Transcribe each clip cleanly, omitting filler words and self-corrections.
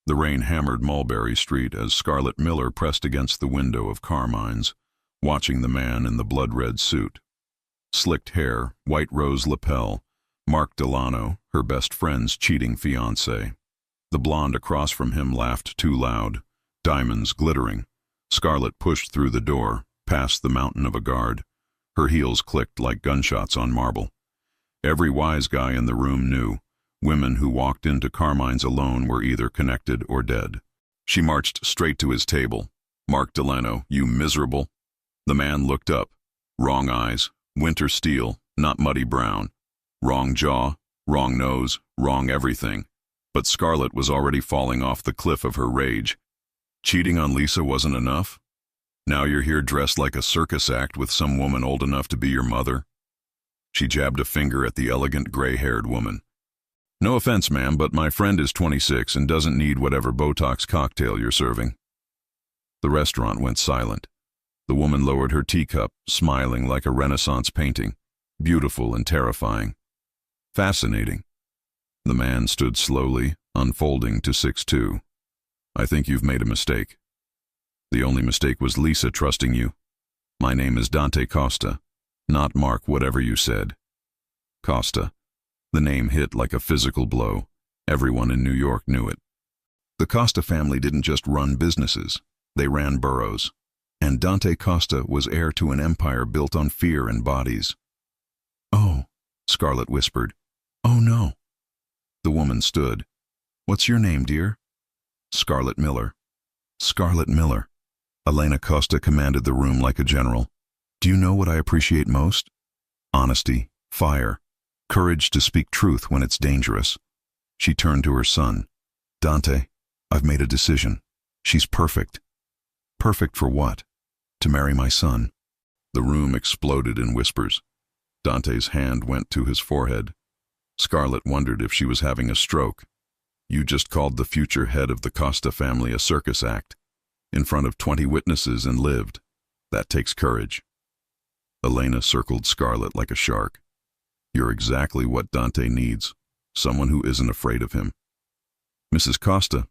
The rain hammered Mulberry Street as Scarlett Miller pressed against the window of Carmine's, watching the man in the blood-red suit. Slicked hair, white rose lapel, Mark Delano, her best friend's cheating fiancé. The blonde across from him laughed too loud, diamonds glittering. Scarlett pushed through the door, past the mountain of a guard. Her heels clicked like gunshots on marble. Every wise guy in the room knew. Women who walked into Carmine's alone were either connected or dead. She marched straight to his table. "Mark Delano, you miserable." The man looked up. Wrong eyes, winter steel, not muddy brown. Wrong jaw, wrong nose, wrong everything. But Scarlett was already falling off the cliff of her rage. Cheating on Lisa wasn't enough? Now you're here dressed like a circus act with some woman old enough to be your mother? She jabbed a finger at the elegant gray-haired woman. "No offense, ma'am, but my friend is 26 and doesn't need whatever Botox cocktail you're serving." The restaurant went silent. The woman lowered her teacup, smiling like a Renaissance painting, beautiful and terrifying. Fascinating. The man stood slowly, unfolding to 6'2". "I think you've made a mistake. The only mistake was Lisa trusting you. My name is Dante Costa, not Mark whatever you said." Costa. The name hit like a physical blow. Everyone in New York knew it. The Costa family didn't just run businesses, they ran boroughs. And Dante Costa was heir to an empire built on fear and bodies. "Oh," Scarlett whispered. "Oh no." The woman stood. "What's your name, dear?" "Scarlett Miller." "Scarlett Miller." Elena Costa commanded the room like a general. "Do you know what I appreciate most? Honesty, fire, courage to speak truth when it's dangerous." She turned to her son. "Dante, I've made a decision. She's perfect." "Perfect for what?" "To marry my son." The room exploded in whispers. Dante's hand went to his forehead. Scarlett wondered if she was having a stroke. "You just called the future head of the Costa family a circus act, in front of 20 witnesses and lived. That takes courage." Elena circled Scarlett like a shark. "You're exactly what Dante needs, someone who isn't afraid of him." "Mrs. Costa."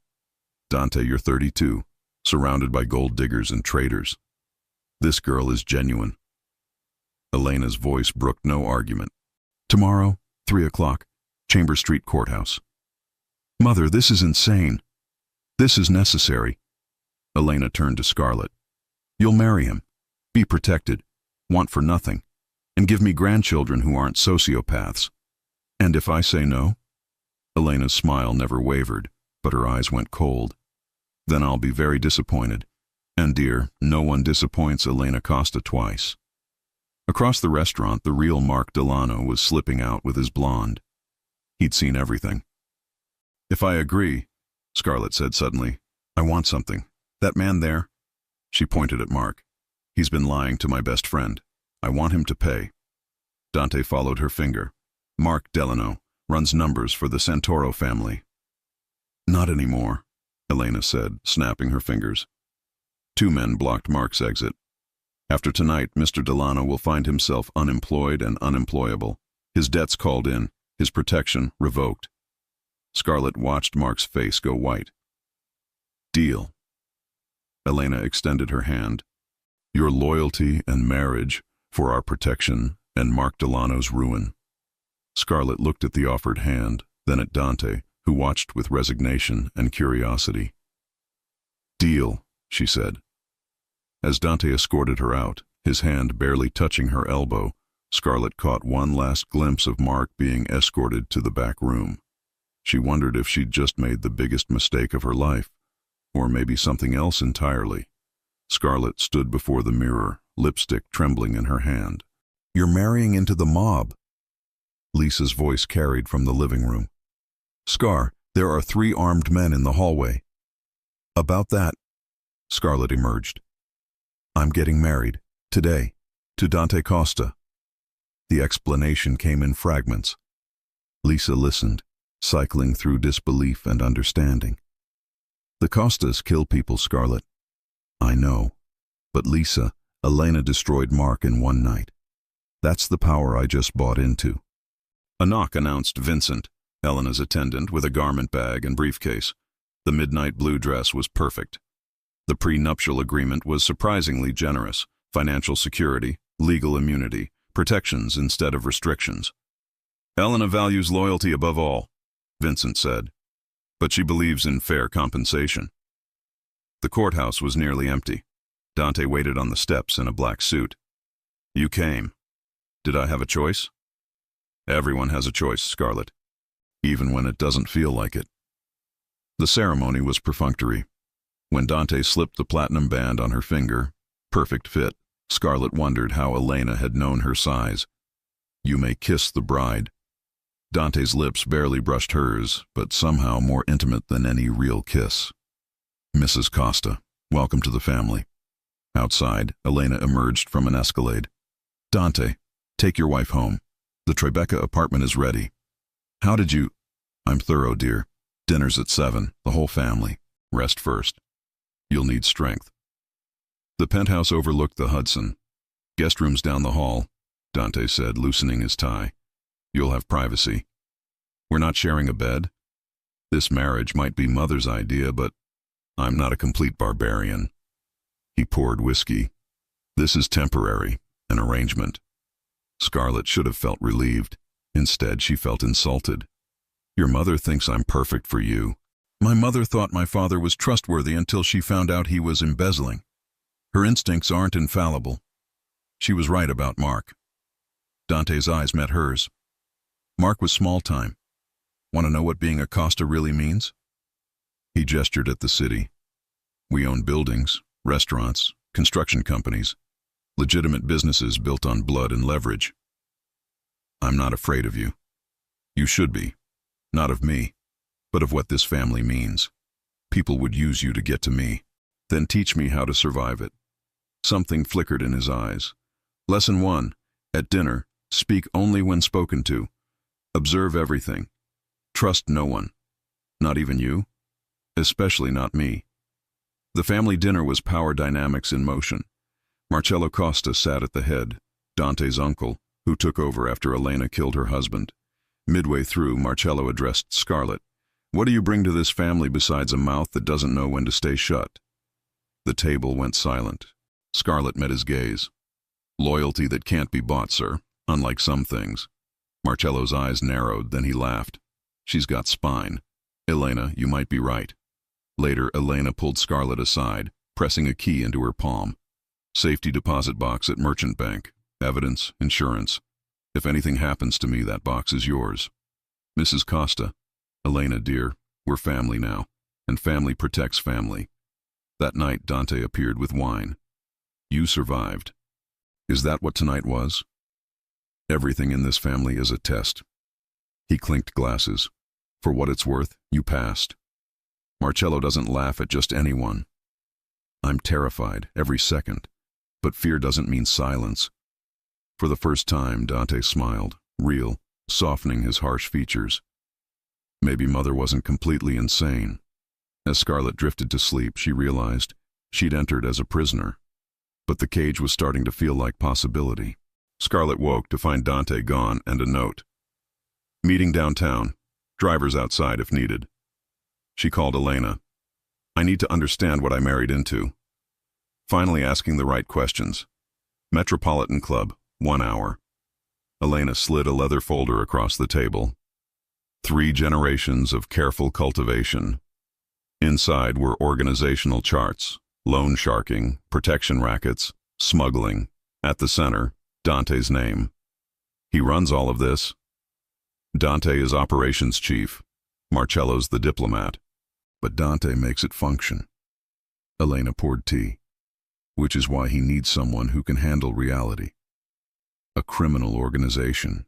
"Dante, you're 32, surrounded by gold diggers and traitors. This girl is genuine." Elena's voice brooked no argument. "Tomorrow, 3 o'clock, Chambers Street Courthouse." "Mother, this is insane. This is necessary." Elena turned to Scarlett. "You'll marry him, be protected, want for nothing, and give me grandchildren who aren't sociopaths. And if I say no?" Elena's smile never wavered, but her eyes went cold. "Then I'll be very disappointed. And dear, no one disappoints Elena Costa twice." Across the restaurant, the real Mark Delano was slipping out with his blonde. He'd seen everything. "If I agree," Scarlett said suddenly, "I want something. That man there," she pointed at Mark, "he's been lying to my best friend. I want him to pay." Dante followed her finger. "Mark Delano runs numbers for the Santoro family." "Not anymore," Elena said, snapping her fingers. 2 men blocked Mark's exit. "After tonight, Mr. Delano will find himself unemployed and unemployable. His debts called in, his protection revoked." Scarlett watched Mark's face go white. "Deal." Elena extended her hand. "Your loyalty and marriage for our protection and Mark Delano's ruin." Scarlett looked at the offered hand, then at Dante, who watched with resignation and curiosity. "Deal," she said. As Dante escorted her out, his hand barely touching her elbow, Scarlett caught one last glimpse of Mark being escorted to the back room. She wondered if she'd just made the biggest mistake of her life, or maybe something else entirely. Scarlett stood before the mirror, lipstick trembling in her hand. "You're marrying into the mob," Lisa's voice carried from the living room. "Scar, there are 3 armed men in the hallway." "About that," Scarlett emerged. "I'm getting married, today, to Dante Costa." The explanation came in fragments. Lisa listened, cycling through disbelief and understanding. "The Costas kill people, Scarlett." "I know. But Lisa, Elena destroyed Mark in one night. That's the power I just bought into." A knock announced Vincent, Elena's attendant, with a garment bag and briefcase. The midnight blue dress was perfect. The prenuptial agreement was surprisingly generous. Financial security, legal immunity, protections instead of restrictions. Elena values loyalty above all, Vincent said, but she believes in fair compensation. The courthouse was nearly empty. Dante waited on the steps in a black suit. You came. Did I have a choice? Everyone has a choice, Scarlett, even when it doesn't feel like it. The ceremony was perfunctory. When Dante slipped the platinum band on her finger, perfect fit, Scarlett wondered how Elena had known her size. You may kiss the bride. Dante's lips barely brushed hers, but somehow more intimate than any real kiss. Mrs. Costa, welcome to the family. Outside, Elena emerged from an escalade. Dante, take your wife home. The Tribeca apartment is ready. How did you... I'm thorough, dear. Dinner's at 7, the whole family. Rest first. You'll need strength. The penthouse overlooked the Hudson. Guest rooms down the hall, Dante said, loosening his tie. You'll have privacy. We're not sharing a bed. This marriage might be Mother's idea, but I'm not a complete barbarian. He poured whiskey. This is temporary, an arrangement. Scarlett should have felt relieved. Instead, she felt insulted. Your mother thinks I'm perfect for you. My mother thought my father was trustworthy until she found out he was embezzling. Her instincts aren't infallible. She was right about Mark. Dante's eyes met hers. Mark was small time. Want to know what being a Costa really means? He gestured at the city. We own buildings, restaurants, construction companies, legitimate businesses built on blood and leverage. I'm not afraid of you. You should be. Not of me, but of what this family means. People would use you to get to me, then teach me how to survive it. Something flickered in his eyes. Lesson 1. At dinner, speak only when spoken to. Observe everything. Trust no one. Not even you. Especially not me. The family dinner was power dynamics in motion. Marcello Costa sat at the head, Dante's uncle, who took over after Elena killed her husband. Midway through, Marcello addressed Scarlett. What do you bring to this family besides a mouth that doesn't know when to stay shut? The table went silent. Scarlett met his gaze. Loyalty that can't be bought, sir, unlike some things. Marcello's eyes narrowed, then he laughed. She's got spine. Elena, you might be right. Later, Elena pulled Scarlett aside, pressing a key into her palm. Safety deposit box at merchant bank. Evidence, insurance. If anything happens to me, that box is yours. Mrs. Costa. Elena, dear, we're family now, and family protects family. That night, Dante appeared with wine. You survived. Is that what tonight was? Everything in this family is a test. He clinked glasses. For what it's worth, you passed. Marcello doesn't laugh at just anyone. I'm terrified, every second. But fear doesn't mean silence. For the first time, Dante smiled, real, softening his harsh features. Maybe Mother wasn't completely insane. As Scarlett drifted to sleep, she realized she'd entered as a prisoner. But the cage was starting to feel like possibility. Scarlett woke to find Dante gone and a note. Meeting downtown. Drivers outside if needed. She called Elena. I need to understand what I married into. Finally asking the right questions. Metropolitan Club, 1 hour. Elena slid a leather folder across the table. 3 generations of careful cultivation. Inside were organizational charts, loan sharking, protection rackets, smuggling. At the center, Dante's name. He runs all of this. Dante is operations chief. Marcello's the diplomat. But Dante makes it function. Elena poured tea. Which is why he needs someone who can handle reality. A criminal organization.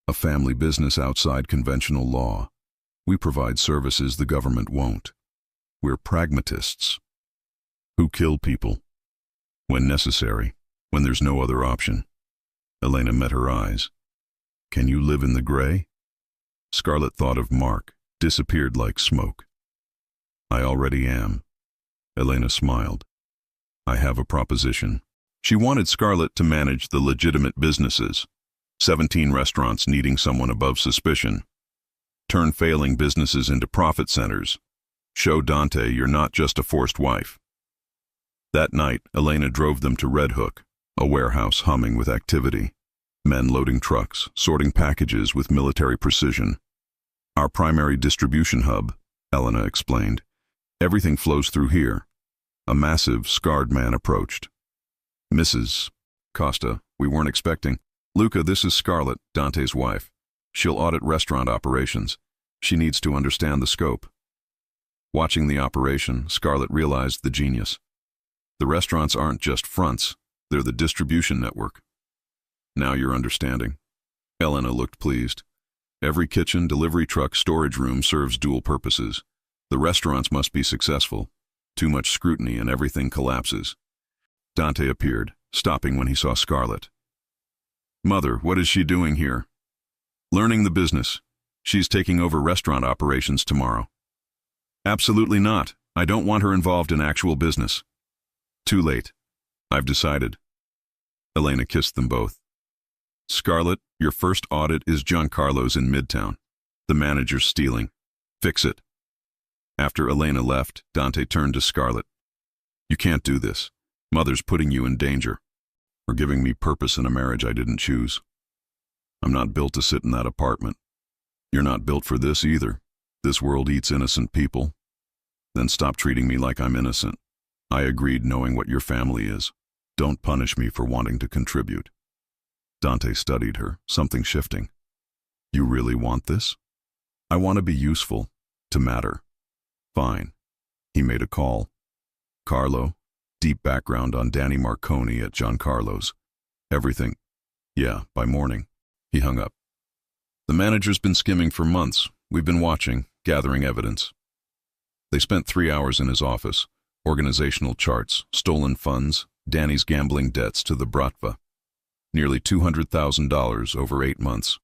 A family business outside conventional law. We provide services the government won't. We're pragmatists. Who kill people. When necessary, when there's no other option. Elena met her eyes. Can you live in the gray? Scarlett thought of Mark, disappeared like smoke. I already am. Elena smiled. I have a proposition. She wanted Scarlett to manage the legitimate businesses. 17 restaurants needing someone above suspicion. Turn failing businesses into profit centers. Show Dante you're not just a forced wife. That night, Elena drove them to Red Hook, a warehouse humming with activity. Men loading trucks, sorting packages with military precision. Our primary distribution hub, Elena explained. Everything flows through here. A massive, scarred man approached. Mrs. Costa, we weren't expecting. Luca, this is Scarlett, Dante's wife. She'll audit restaurant operations. She needs to understand the scope. Watching the operation, Scarlett realized the genius. The restaurants aren't just fronts, they're the distribution network. Now you're understanding. Elena looked pleased. Every kitchen, delivery truck, storage room serves dual purposes. The restaurants must be successful. Too much scrutiny and everything collapses. Dante appeared, stopping when he saw Scarlett. Mother, what is she doing here? Learning the business. She's taking over restaurant operations tomorrow. Absolutely not. I don't want her involved in actual business. Too late. I've decided. Elena kissed them both. Scarlett, your first audit is Giancarlo's in Midtown. The manager's stealing. Fix it. After Elena left, Dante turned to Scarlett. You can't do this. Mother's putting you in danger. Or giving me purpose in a marriage I didn't choose. I'm not built to sit in that apartment. You're not built for this either. This world eats innocent people. Then stop treating me like I'm innocent. I agreed knowing what your family is. Don't punish me for wanting to contribute. Dante studied her, something shifting. You really want this? I want to be useful, to matter. Fine. He made a call. Carlo, deep background on Danny Marconi at Giancarlo's. Everything. Yeah, by morning. He hung up. The manager's been skimming for months. We've been watching, gathering evidence. They spent 3 hours in his office. Organizational charts, stolen funds, Danny's gambling debts to the Bratva. Nearly $200,000 over 8 months.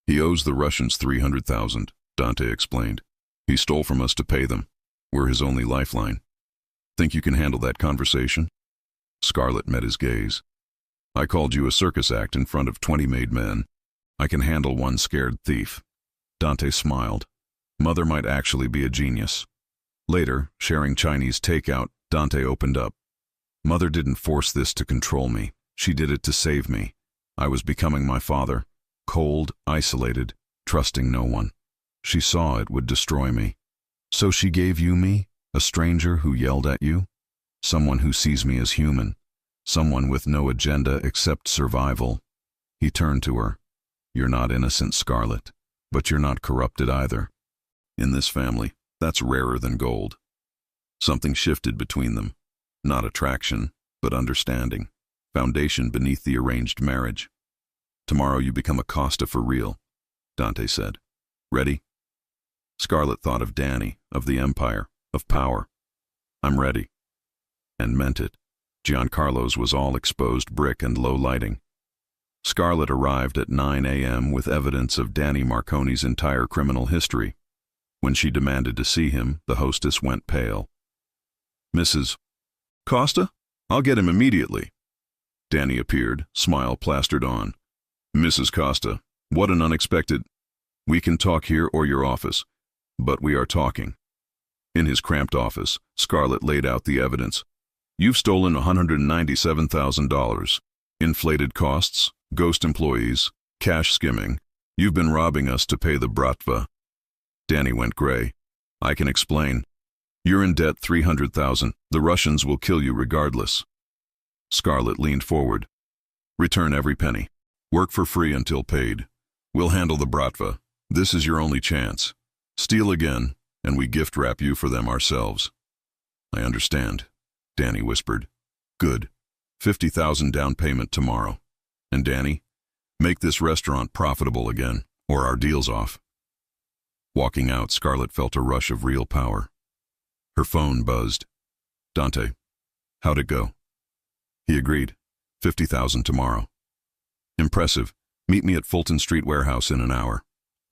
He owes the Russians $300,000, Dante explained. He stole from us to pay them. We're his only lifeline. Think you can handle that conversation? Scarlett met his gaze. I called you a circus act in front of 20 made men. I can handle one scared thief. Dante smiled. Mother might actually be a genius. Later, sharing Chinese takeout, Dante opened up. Mother didn't force this to control me. She did it to save me. I was becoming my father, cold, isolated, trusting no one. She saw it would destroy me. So she gave you me, a stranger who yelled at you? Someone who sees me as human. Someone with no agenda except survival. He turned to her. You're not innocent, Scarlett, but you're not corrupted either. In this family, that's rarer than gold. Something shifted between them. Not attraction, but understanding. Foundation beneath the arranged marriage. Tomorrow you become a Costa for real, Dante said. Ready? Scarlett thought of Danny, of the Empire, of power. I'm ready. And meant it. Giancarlo's was all exposed brick and low lighting. Scarlett arrived at 9 a.m. with evidence of Danny Marconi's entire criminal history. When she demanded to see him, the hostess went pale. Mrs. Costa? I'll get him immediately. Danny appeared, smile plastered on. Mrs. Costa, what an unexpected... We can talk here or your office, but we are talking. In his cramped office, Scarlett laid out the evidence. You've stolen $197,000. Inflated costs, ghost employees, cash skimming. You've been robbing us to pay the Bratva. Danny went gray. I can explain. You're in debt $300,000. The Russians will kill you regardless. Scarlett leaned forward. Return every penny. Work for free until paid. We'll handle the Bratva. This is your only chance. Steal again, and we gift wrap you for them ourselves. I understand, Danny whispered. Good. $50,000 down payment tomorrow. And Danny, make this restaurant profitable again, or our deal's off. Walking out, Scarlett felt a rush of real power. Her phone buzzed. Dante, how'd it go? He agreed. $50,000 tomorrow. Impressive. Meet me at Fulton Street Warehouse in an hour.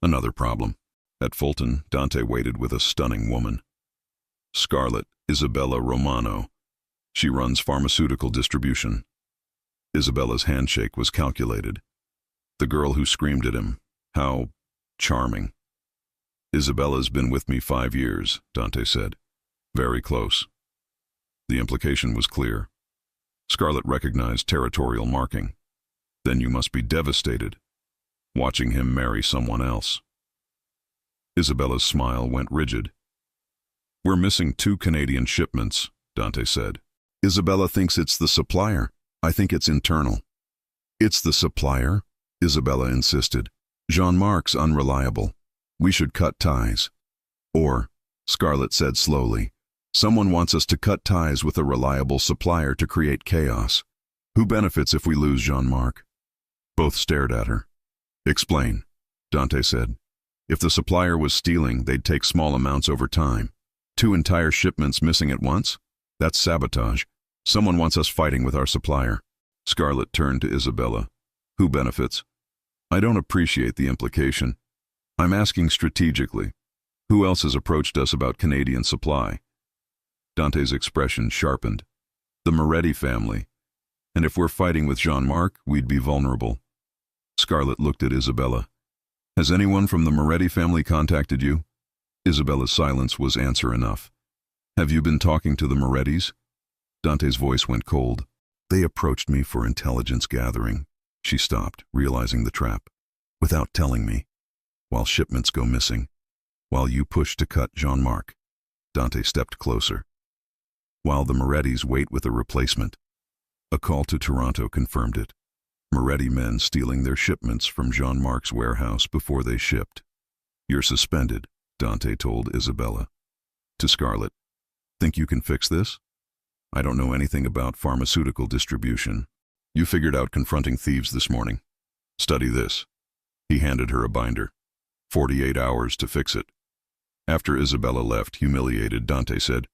Another problem. At Fulton, Dante waited with a stunning woman. Scarlett, Isabella Romano. She runs pharmaceutical distribution. Isabella's handshake was calculated. The girl who screamed at him, how charming. Isabella's been with me 5 years, Dante said. Very close. The implication was clear. Scarlett recognized territorial marking. Then you must be devastated, watching him marry someone else. Isabella's smile went rigid. We're missing 2 Canadian shipments, Dante said. Isabella thinks it's the supplier. I think it's internal. It's the supplier, Isabella insisted. Jean-Marc's unreliable. We should cut ties. Or, Scarlett said slowly, someone wants us to cut ties with a reliable supplier to create chaos. Who benefits if we lose Jean-Marc? Both stared at her. Explain, Dante said. If the supplier was stealing, they'd take small amounts over time. 2 entire shipments missing at once? That's sabotage. Someone wants us fighting with our supplier. Scarlett turned to Isabella. Who benefits? I don't appreciate the implication. I'm asking strategically. Who else has approached us about Canadian supply? Dante's expression sharpened. The Moretti family. And if we're fighting with Jean-Marc, we'd be vulnerable. Scarlett looked at Isabella. Has anyone from the Moretti family contacted you? Isabella's silence was answer enough. Have you been talking to the Morettis? Dante's voice went cold. They approached me for intelligence gathering. She stopped, realizing the trap. Without telling me. While shipments go missing. While you push to cut Jean-Marc. Dante stepped closer. While the Morettis wait with a replacement. A call to Toronto confirmed it. Moretti men stealing their shipments from Jean-Marc's warehouse before they shipped. You're suspended, Dante told Isabella. To Scarlett. Think you can fix this? I don't know anything about pharmaceutical distribution. You figured out confronting thieves this morning. Study this. He handed her a binder. 48 hours to fix it. After Isabella left, humiliated, Dante said,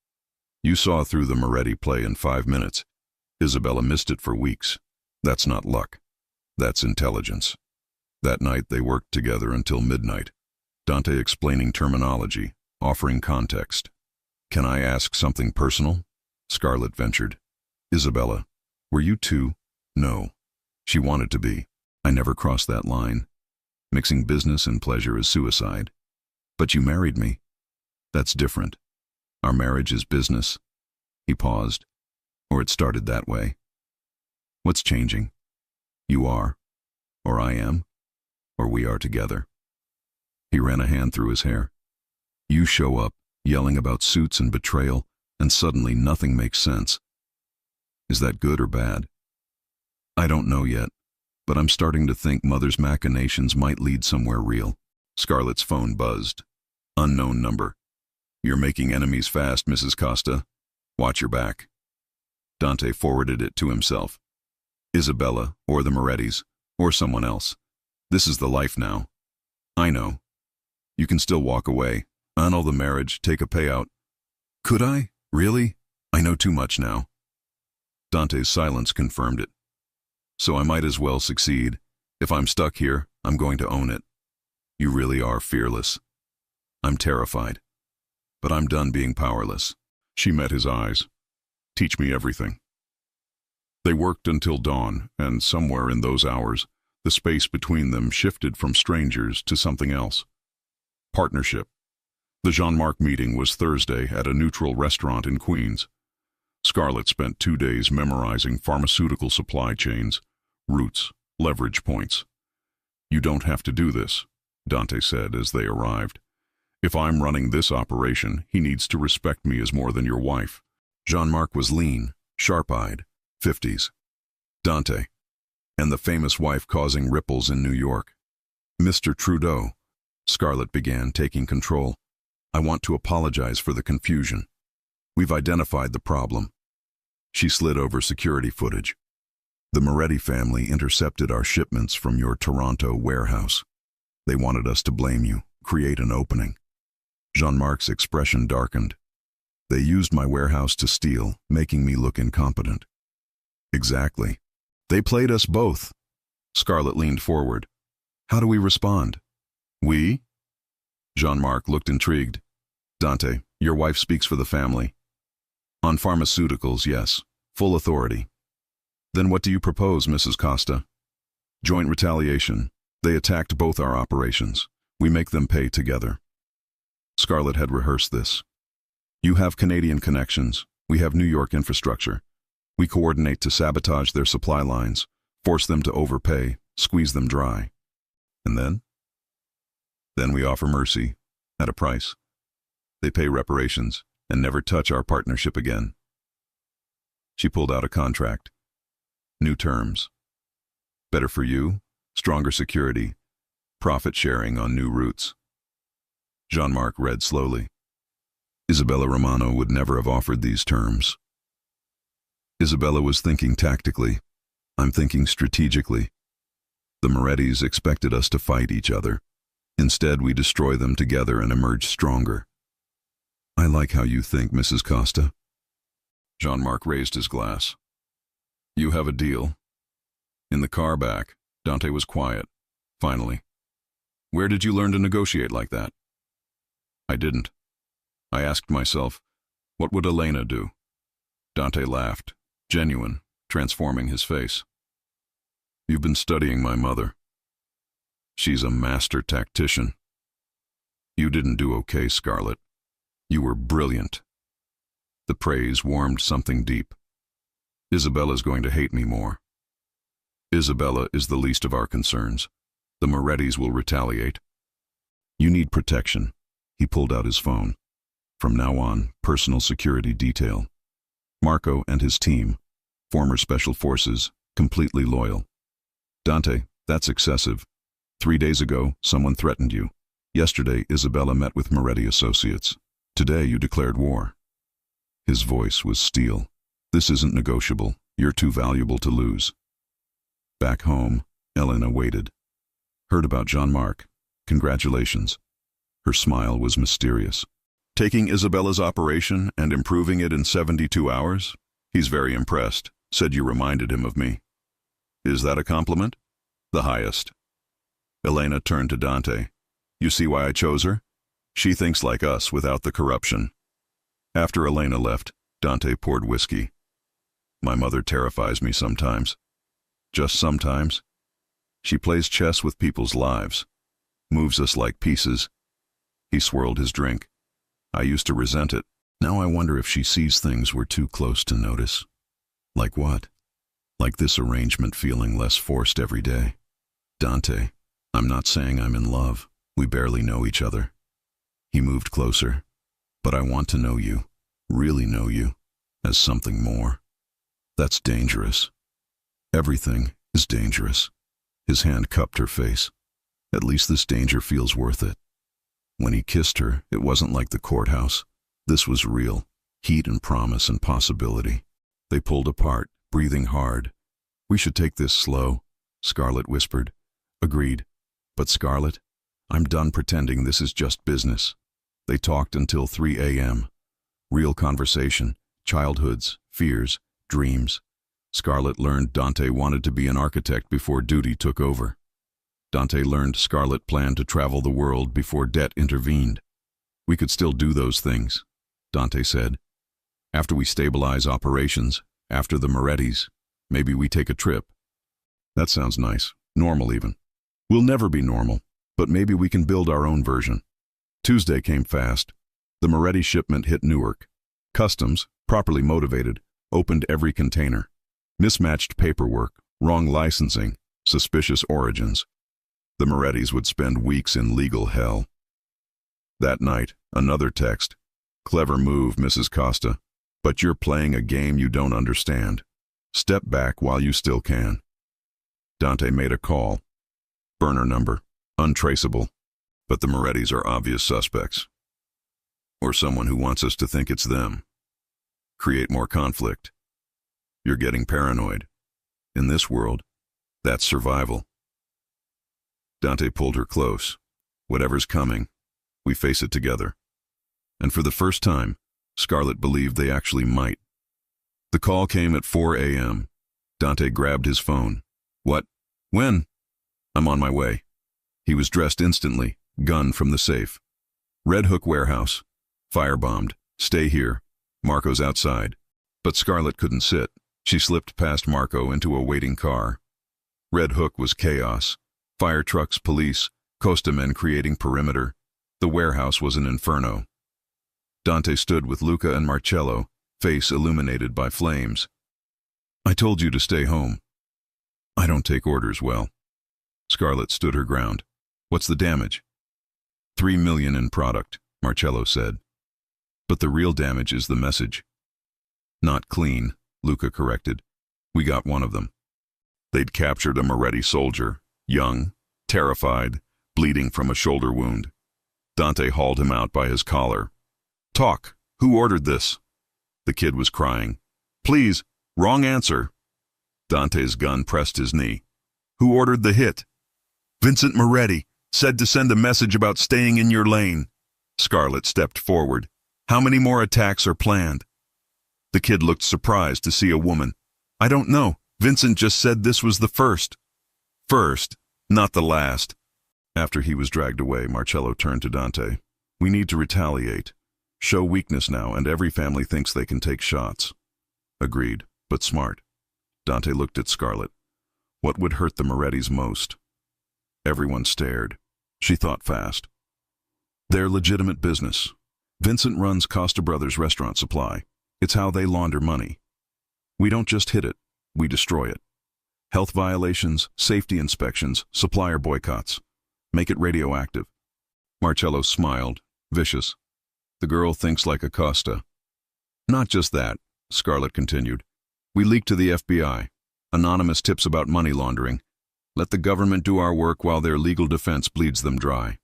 You saw through the Moretti play in 5 minutes. Isabella missed it for weeks. That's not luck. That's intelligence. That night they worked together until midnight. Dante explaining terminology, offering context. Can I ask something personal? Scarlett ventured. Isabella, were you two? No. She wanted to be. I never crossed that line. Mixing business and pleasure is suicide. But you married me. That's different. Our marriage is business. He paused. Or it started that way. What's changing? You are. Or I am. Or we are together. He ran a hand through his hair. You show up, yelling about suits and betrayal, and suddenly nothing makes sense. Is that good or bad? I don't know yet, but I'm starting to think Mother's machinations might lead somewhere real. Scarlett's phone buzzed. Unknown number. You're making enemies fast, Mrs. Costa. Watch your back. Dante forwarded it to himself. Isabella, or the Morettis, or someone else. This is the life now. I know. You can still walk away, annul the marriage, take a payout. Could I? Really? I know too much now. Dante's silence confirmed it. So I might as well succeed. If I'm stuck here, I'm going to own it. You really are fearless. I'm terrified. But I'm done being powerless. She met his eyes. Teach me everything. They worked until dawn, and somewhere in those hours, the space between them shifted from strangers to something else. Partnership. The Jean-Marc meeting was Thursday at a neutral restaurant in Queens. Scarlett spent 2 days memorizing pharmaceutical supply chains, routes, leverage points. You don't have to do this, Dante said as they arrived. If I'm running this operation, he needs to respect me as more than your wife. Jean-Marc was lean, sharp-eyed, 50s. Dante. And the famous wife causing ripples in New York. Mr. Trudeau. Scarlett began, taking control. I want to apologize for the confusion. We've identified the problem. She slid over security footage. The Moretti family intercepted our shipments from your Toronto warehouse. They wanted us to blame you, create an opening. Jean-Marc's expression darkened. They used my warehouse to steal, making me look incompetent. Exactly. They played us both. Scarlett leaned forward. How do we respond? We? Jean-Marc looked intrigued. Dante, your wife speaks for the family. On pharmaceuticals, yes. Full authority. Then what do you propose, Mrs. Costa? Joint retaliation. They attacked both our operations. We make them pay together. Scarlett had rehearsed this. You have Canadian connections. We have New York infrastructure. We coordinate to sabotage their supply lines, force them to overpay, squeeze them dry. And then? Then we offer mercy, at a price. They pay reparations and never touch our partnership again. She pulled out a contract. New terms. Better for you, stronger security, profit sharing on new routes. Jean-Marc read slowly. Isabella Romano would never have offered these terms. Isabella was thinking tactically. I'm thinking strategically. The Morettis expected us to fight each other. Instead, we destroy them together and emerge stronger. I like how you think, Mrs. Costa. Jean-Marc raised his glass. You have a deal. In the car back, Dante was quiet, finally. Where did you learn to negotiate like that? I didn't. I asked myself, what would Elena do? Dante laughed, genuine, transforming his face. You've been studying my mother. She's a master tactician. You didn't do okay, Scarlett. You were brilliant. The praise warmed something deep. Isabella's going to hate me more. Isabella is the least of our concerns. The Morettis will retaliate. You need protection. He pulled out his phone. From now on, personal security detail. Marco and his team, former special forces, completely loyal. Dante, that's excessive. 3 days ago, someone threatened you. Yesterday, Isabella met with Moretti associates. Today, you declared war. His voice was steel. This isn't negotiable. You're too valuable to lose. Back home, Elena waited. Heard about Jean-Marc. Congratulations. Her smile was mysterious. Taking Isabella's operation and improving it in 72 hours? He's very impressed. Said you reminded him of me. Is that a compliment? The highest. Elena turned to Dante. You see why I chose her? She thinks like us without the corruption. After Elena left, Dante poured whiskey. My mother terrifies me sometimes. Just sometimes. She plays chess with people's lives. Moves us like pieces. He swirled his drink. I used to resent it. Now I wonder if she sees things we're too close to notice. Like what? Like this arrangement feeling less forced every day. Dante, I'm not saying I'm in love. We barely know each other. He moved closer. But I want to know you, really know you, as something more. That's dangerous. Everything is dangerous. His hand cupped her face. At least this danger feels worth it. When he kissed her, it wasn't like the courthouse. This was real, heat and promise and possibility. They pulled apart, breathing hard. We should take this slow, Scarlett whispered. Agreed. But Scarlett, I'm done pretending this is just business. They talked until 3 a.m. Real conversation, childhoods, fears, dreams. Scarlett learned Dante wanted to be an architect before duty took over. Dante learned Scarlett planned to travel the world before debt intervened. We could still do those things, Dante said. After we stabilize operations, after the Morettis, maybe we take a trip. That sounds nice, normal even. We'll never be normal, but maybe we can build our own version. Tuesday came fast. The Moretti shipment hit Newark. Customs, properly motivated, opened every container. Mismatched paperwork, wrong licensing, suspicious origins. The Morettis would spend weeks in legal hell. That night, another text. Clever move, Mrs. Costa, but you're playing a game you don't understand. Step back while you still can. Dante made a call. Burner number, untraceable, but the Morettis are obvious suspects. Or someone who wants us to think it's them. Create more conflict. You're getting paranoid. In this world, that's survival. Dante pulled her close. Whatever's coming, we face it together. And for the first time, Scarlett believed they actually might. The call came at 4 a.m. Dante grabbed his phone. What? When? I'm on my way. He was dressed instantly, gun from the safe. Red Hook warehouse. Firebombed. Stay here. Marco's outside. But Scarlett couldn't sit. She slipped past Marco into a waiting car. Red Hook was chaos. Fire trucks, police, Costa men creating perimeter. The warehouse was an inferno. Dante stood with Luca and Marcello, face illuminated by flames. I told you to stay home. I don't take orders well. Scarlett stood her ground. What's the damage? 3 million in product, Marcello said. But the real damage is the message. Not clean, Luca corrected. We got one of them. They'd captured a Moretti soldier, young, terrified, bleeding from a shoulder wound. Dante hauled him out by his collar. Talk. Who ordered this? The kid was crying. Please, wrong answer. Dante's gun pressed his knee. Who ordered the hit? Vincent Moretti said to send a message about staying in your lane. Scarlett stepped forward. How many more attacks are planned? The kid looked surprised to see a woman. I don't know. Vincent just said this was the first. First, not the last. After he was dragged away, Marcello turned to Dante. We need to retaliate. Show weakness now, and every family thinks they can take shots. Agreed, but smart. Dante looked at Scarlett. What would hurt the Morettis most? Everyone stared. She thought fast. Their legitimate business. Vincent runs Costa Brothers Restaurant Supply. It's how they launder money. We don't just hit it, we destroy it. Health violations, safety inspections, supplier boycotts. Make it radioactive. Marcello smiled, vicious. The girl thinks like a Costa. Not just that, Scarlett continued. We leak to the FBI. Anonymous tips about money laundering. Let the government do our work while their legal defense bleeds them dry.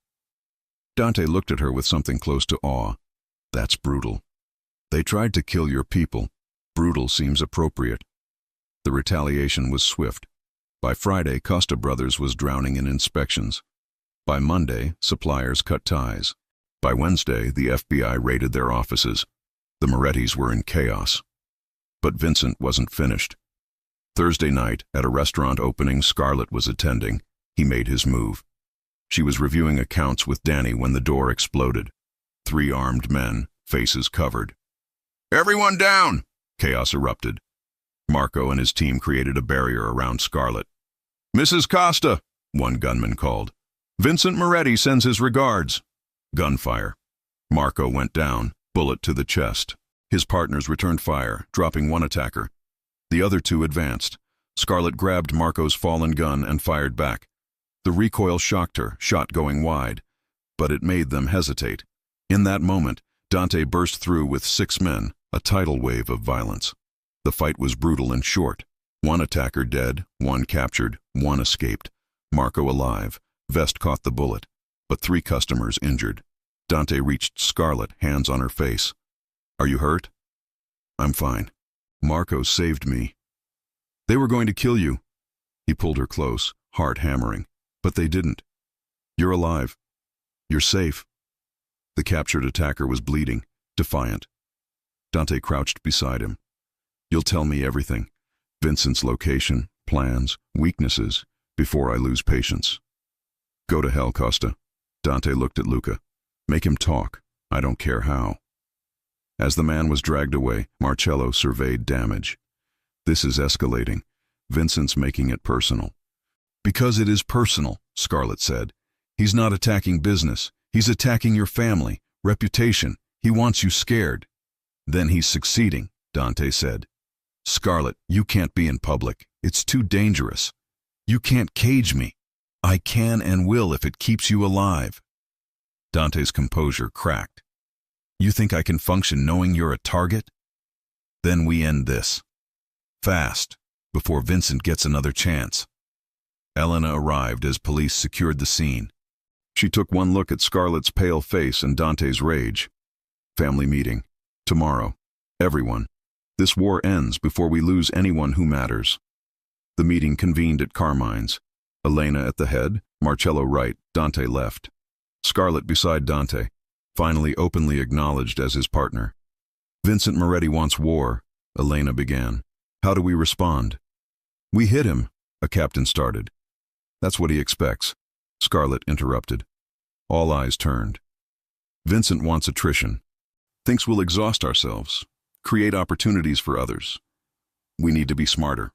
Dante looked at her with something close to awe. That's brutal. They tried to kill your people. Brutal seems appropriate. The retaliation was swift. By Friday, Costa Brothers was drowning in inspections. By Monday, suppliers cut ties. By Wednesday, the FBI raided their offices. The Morettis were in chaos. But Vincent wasn't finished. Thursday night, at a restaurant opening Scarlett was attending, he made his move. She was reviewing accounts with Danny when the door exploded. 3 armed men, faces covered. Everyone down! Chaos erupted. Marco and his team created a barrier around Scarlett. Mrs. Costa, one gunman called. Vincent Moretti sends his regards. Gunfire. Marco went down, bullet to the chest. His partners returned fire, dropping one attacker. The other 2 advanced. Scarlett grabbed Marco's fallen gun and fired back. The recoil shocked her, shot going wide. But it made them hesitate. In that moment, Dante burst through with 6 men, a tidal wave of violence. The fight was brutal and short. 1 attacker dead, 1 captured, 1 escaped. Marco alive. Vest caught the bullet, but 3 customers injured. Dante reached Scarlett, hands on her face. Are you hurt? I'm fine. Marco saved me. They were going to kill you. He pulled her close, heart hammering. But they didn't. You're alive. You're safe. The captured attacker was bleeding, defiant. Dante crouched beside him. You'll tell me everything. Vincent's location, plans, weaknesses, before I lose patience. Go to hell, Costa. Dante looked at Luca. Make him talk. I don't care how. As the man was dragged away, Marcello surveyed damage. This is escalating. Vincent's making it personal. Because it is personal, Scarlett said. He's not attacking business. He's attacking your family, reputation. He wants you scared. Then he's succeeding, Dante said. Scarlett, you can't be in public. It's too dangerous. You can't cage me. I can and will if it keeps you alive. Dante's composure cracked. You think I can function knowing you're a target? Then we end this. Fast, before Vincent gets another chance. Elena arrived as police secured the scene. She took one look at Scarlett's pale face and Dante's rage. Family meeting. Tomorrow. Everyone. This war ends before we lose anyone who matters. The meeting convened at Carmine's. Elena at the head, Marcello right, Dante left. Scarlett beside Dante, finally openly acknowledged as his partner. Vincent Moretti wants war, Elena began. How do we respond? We hit him, a captain started. That's what he expects, Scarlett interrupted. All eyes turned. Vincent wants attrition. Thinks we'll exhaust ourselves, create opportunities for others. We need to be smarter.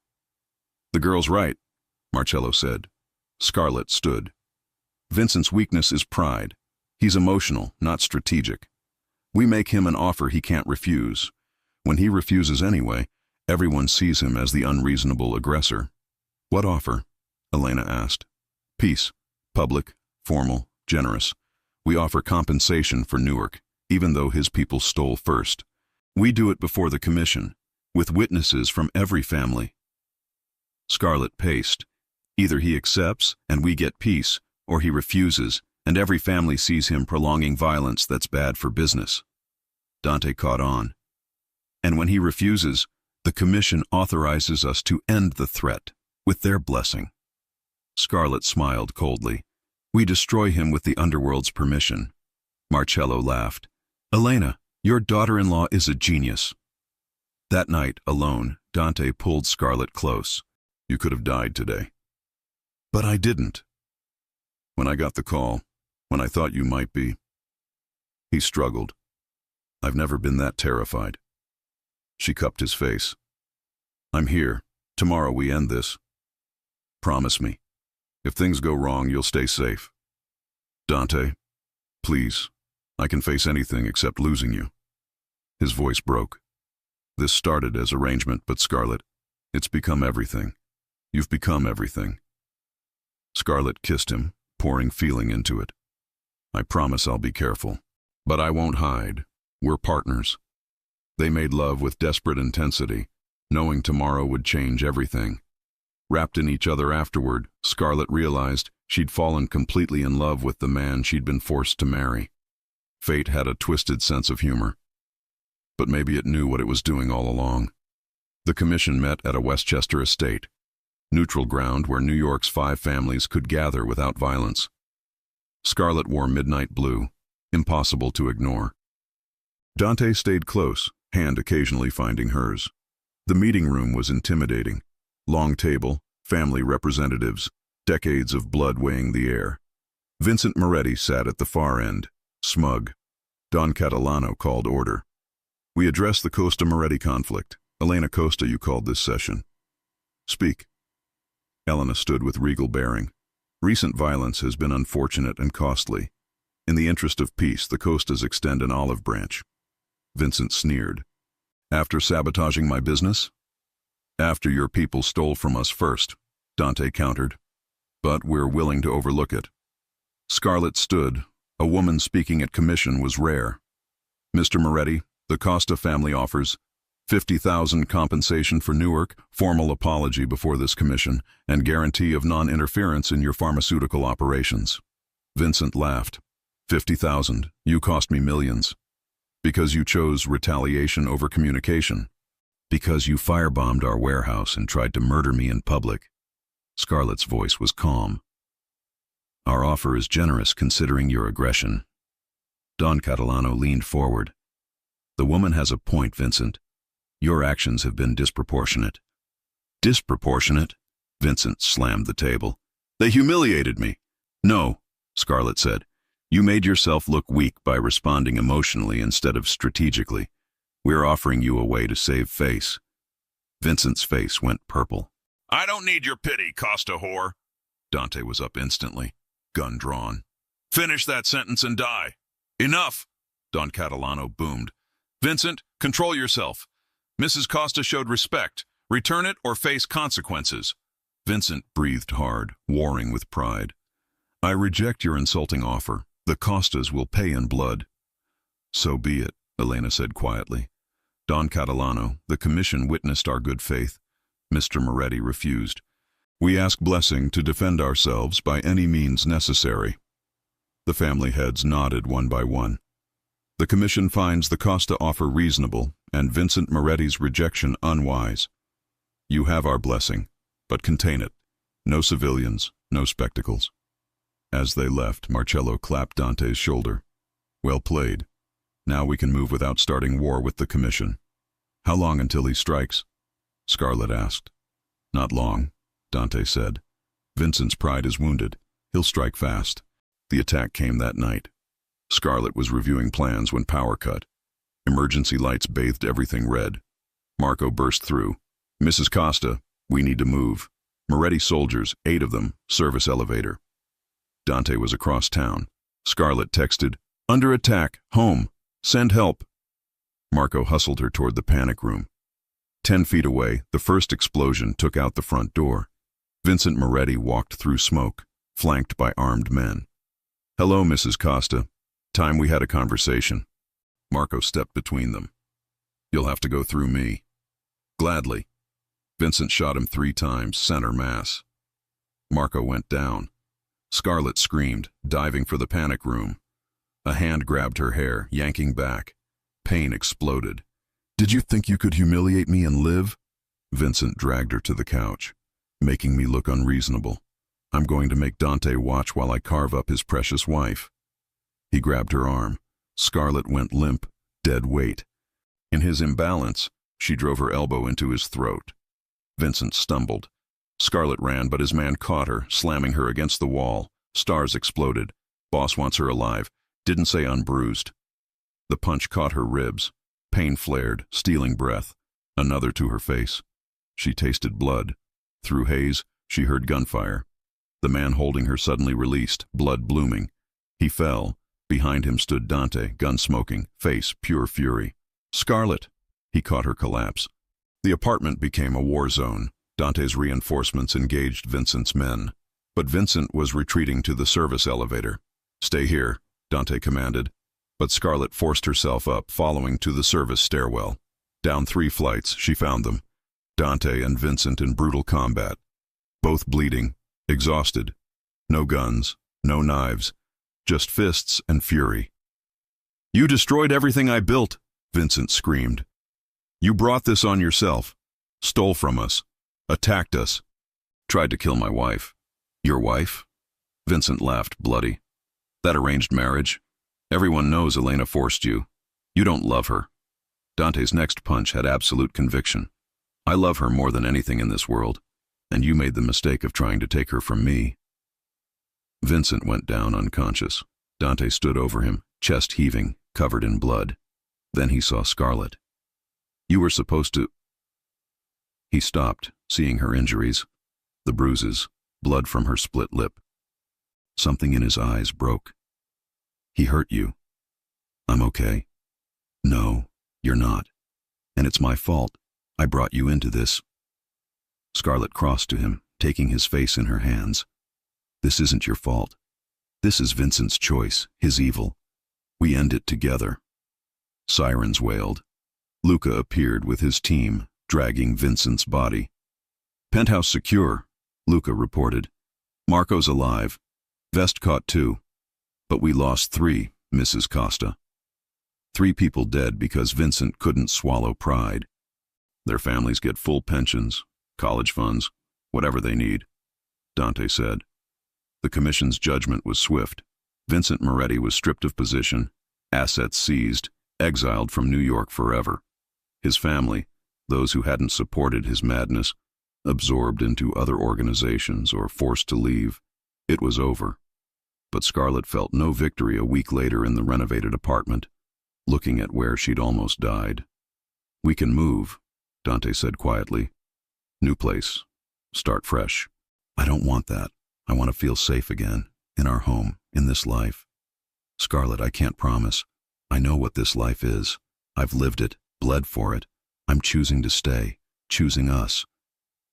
The girl's right, Marcello said. Scarlett stood. Vincent's weakness is pride. He's emotional, not strategic. We make him an offer he can't refuse. When he refuses anyway, everyone sees him as the unreasonable aggressor. What offer? Elena asked. Peace. Public, formal, generous. We offer compensation for Newark, even though his people stole first. We do it before the commission, with witnesses from every family. Scarlett paced. Either he accepts and we get peace, or he refuses, and every family sees him prolonging violence that's bad for business. Dante caught on. And when he refuses, the commission authorizes us to end the threat, with their blessing. Scarlett smiled coldly. We destroy him with the underworld's permission. Marcello laughed. Elena, your daughter-in-law is a genius. That night, alone, Dante pulled Scarlett close. You could have died today. But I didn't. When I got the call, when I thought you might be. He struggled. I've never been that terrified. She cupped his face. I'm here. Tomorrow we end this. Promise me. If things go wrong, you'll stay safe. Dante, please. I can face anything except losing you. His voice broke. This started as arrangement, but Scarlett, it's become everything. You've become everything. Scarlett kissed him, pouring feeling into it. I promise I'll be careful. But I won't hide. We're partners. They made love with desperate intensity, knowing tomorrow would change everything. Wrapped in each other afterward, Scarlett realized she'd fallen completely in love with the man she'd been forced to marry. Fate had a twisted sense of humor. But maybe it knew what it was doing all along. The commission met at a Westchester estate, neutral ground where New York's 5 families could gather without violence. Scarlett wore midnight blue, impossible to ignore. Dante stayed close, hand occasionally finding hers. The meeting room was intimidating. Long table, family representatives, decades of blood weighing the air. Vincent Moretti sat at the far end, smug. Don Catalano called order. We address the Costa Moretti conflict. Elena Costa, you called this session. Speak. Elena stood with regal bearing. Recent violence has been unfortunate and costly. In the interest of peace, the Costas extend an olive branch. Vincent sneered. After sabotaging my business? After your people stole from us first, Dante countered. But we're willing to overlook it. Scarlett stood. A woman speaking at commission was rare. Mr. Moretti, the Costa family offers $50,000 compensation for Newark, formal apology before this commission, and guarantee of non-interference in your pharmaceutical operations. Vincent laughed. $50,000. You cost me millions. Because you chose retaliation over communication. Because you firebombed our warehouse and tried to murder me in public. Scarlett's voice was calm. Our offer is generous considering your aggression. Don Catalano leaned forward. The woman has a point, Vincent. Your actions have been disproportionate. Disproportionate? Vincent slammed the table. They humiliated me. No, Scarlett said. You made yourself look weak by responding emotionally instead of strategically. We're offering you a way to save face. Vincent's face went purple. I don't need your pity, Costa whore. Dante was up instantly, gun drawn. Finish that sentence and die. Enough, Don Catalano boomed. Vincent, control yourself. Mrs. Costa showed respect. Return it or face consequences. Vincent breathed hard, warring with pride. I reject your insulting offer. The Costas will pay in blood. So be it, Elena said quietly. Don Catalano, the commission witnessed our good faith. Mr. Moretti refused. We ask blessing to defend ourselves by any means necessary. The family heads nodded one by one. The commission finds the Costa offer reasonable and Vincent Moretti's rejection unwise. You have our blessing, but contain it. No civilians, no spectacles. As they left, Marcello clapped Dante's shoulder. Well played. Now we can move without starting war with the commission. How long until he strikes? Scarlett asked. Not long, Dante said. Vincent's pride is wounded. He'll strike fast. The attack came that night. Scarlett was reviewing plans when power cut. Emergency lights bathed everything red. Marco burst through. Mrs. Costa, we need to move. Moretti soldiers, 8 of them, service elevator. Dante was across town. Scarlett texted, "Under attack, home, send help." Marco hustled her toward the panic room. 10 feet away, the first explosion took out the front door. Vincent Moretti walked through smoke, flanked by armed men. "Hello, Mrs. Costa. Time we had a conversation." Marco stepped between them. "You'll have to go through me." "Gladly." Vincent shot him 3 times, center mass. Marco went down. Scarlett screamed, diving for the panic room. A hand grabbed her hair, yanking back. Pain exploded. "Did you think you could humiliate me and live?" Vincent dragged her to the couch, making me look unreasonable. "I'm going to make Dante watch while I carve up his precious wife." He grabbed her arm. Scarlett went limp, dead weight. In his imbalance, she drove her elbow into his throat. Vincent stumbled. Scarlett ran, but his man caught her, slamming her against the wall. Stars exploded. "Boss wants her alive." Didn't say unbruised. The punch caught her ribs. Pain flared, stealing breath. Another to her face. She tasted blood. Through haze, she heard gunfire. The man holding her suddenly released, blood blooming. He fell. Behind him stood Dante, gun smoking, face pure fury. "Scarlett!" He caught her collapse. The apartment became a war zone. Dante's reinforcements engaged Vincent's men. But Vincent was retreating to the service elevator. "Stay here," Dante commanded. But Scarlett forced herself up, following to the service stairwell. Down 3 flights, she found them. Dante and Vincent in brutal combat. Both bleeding, exhausted. No guns, no knives, just fists and fury. "You destroyed everything I built," Vincent screamed. "You brought this on yourself. Stole from us. Attacked us. Tried to kill my wife." "Your wife?" Vincent laughed, bloody. "That arranged marriage? Everyone knows Elena forced you. You don't love her." Dante's next punch had absolute conviction. "I love her more than anything in this world, and you made the mistake of trying to take her from me." Vincent went down unconscious. Dante stood over him, chest heaving, covered in blood. Then he saw Scarlett. "You were supposed to—" He stopped, seeing her injuries, the bruises, blood from her split lip. Something in his eyes broke. "He hurt you." "I'm okay." "No, you're not. And it's my fault. I brought you into this." Scarlett crossed to him, taking his face in her hands. "This isn't your fault. This is Vincent's choice, his evil. We end it together." Sirens wailed. Luca appeared with his team, dragging Vincent's body. "Penthouse secure," Luca reported. "Marco's alive. Vest caught 2. But we lost 3, Mrs. Costa. 3 people dead because Vincent couldn't swallow pride. Their families get full pensions, college funds, whatever they need," Dante said. The commission's judgment was swift. Vincent Moretti was stripped of position, assets seized, exiled from New York forever. His family, those who hadn't supported his madness, absorbed into other organizations or forced to leave. It was over. But Scarlett felt no victory a week later in the renovated apartment, looking at where she'd almost died. "We can move," Dante said quietly. "New place. Start fresh." "I don't want that. I want to feel safe again, in our home, in this life." "Scarlett, I can't promise. I know what this life is. I've lived it, bled for it. I'm choosing to stay, choosing us.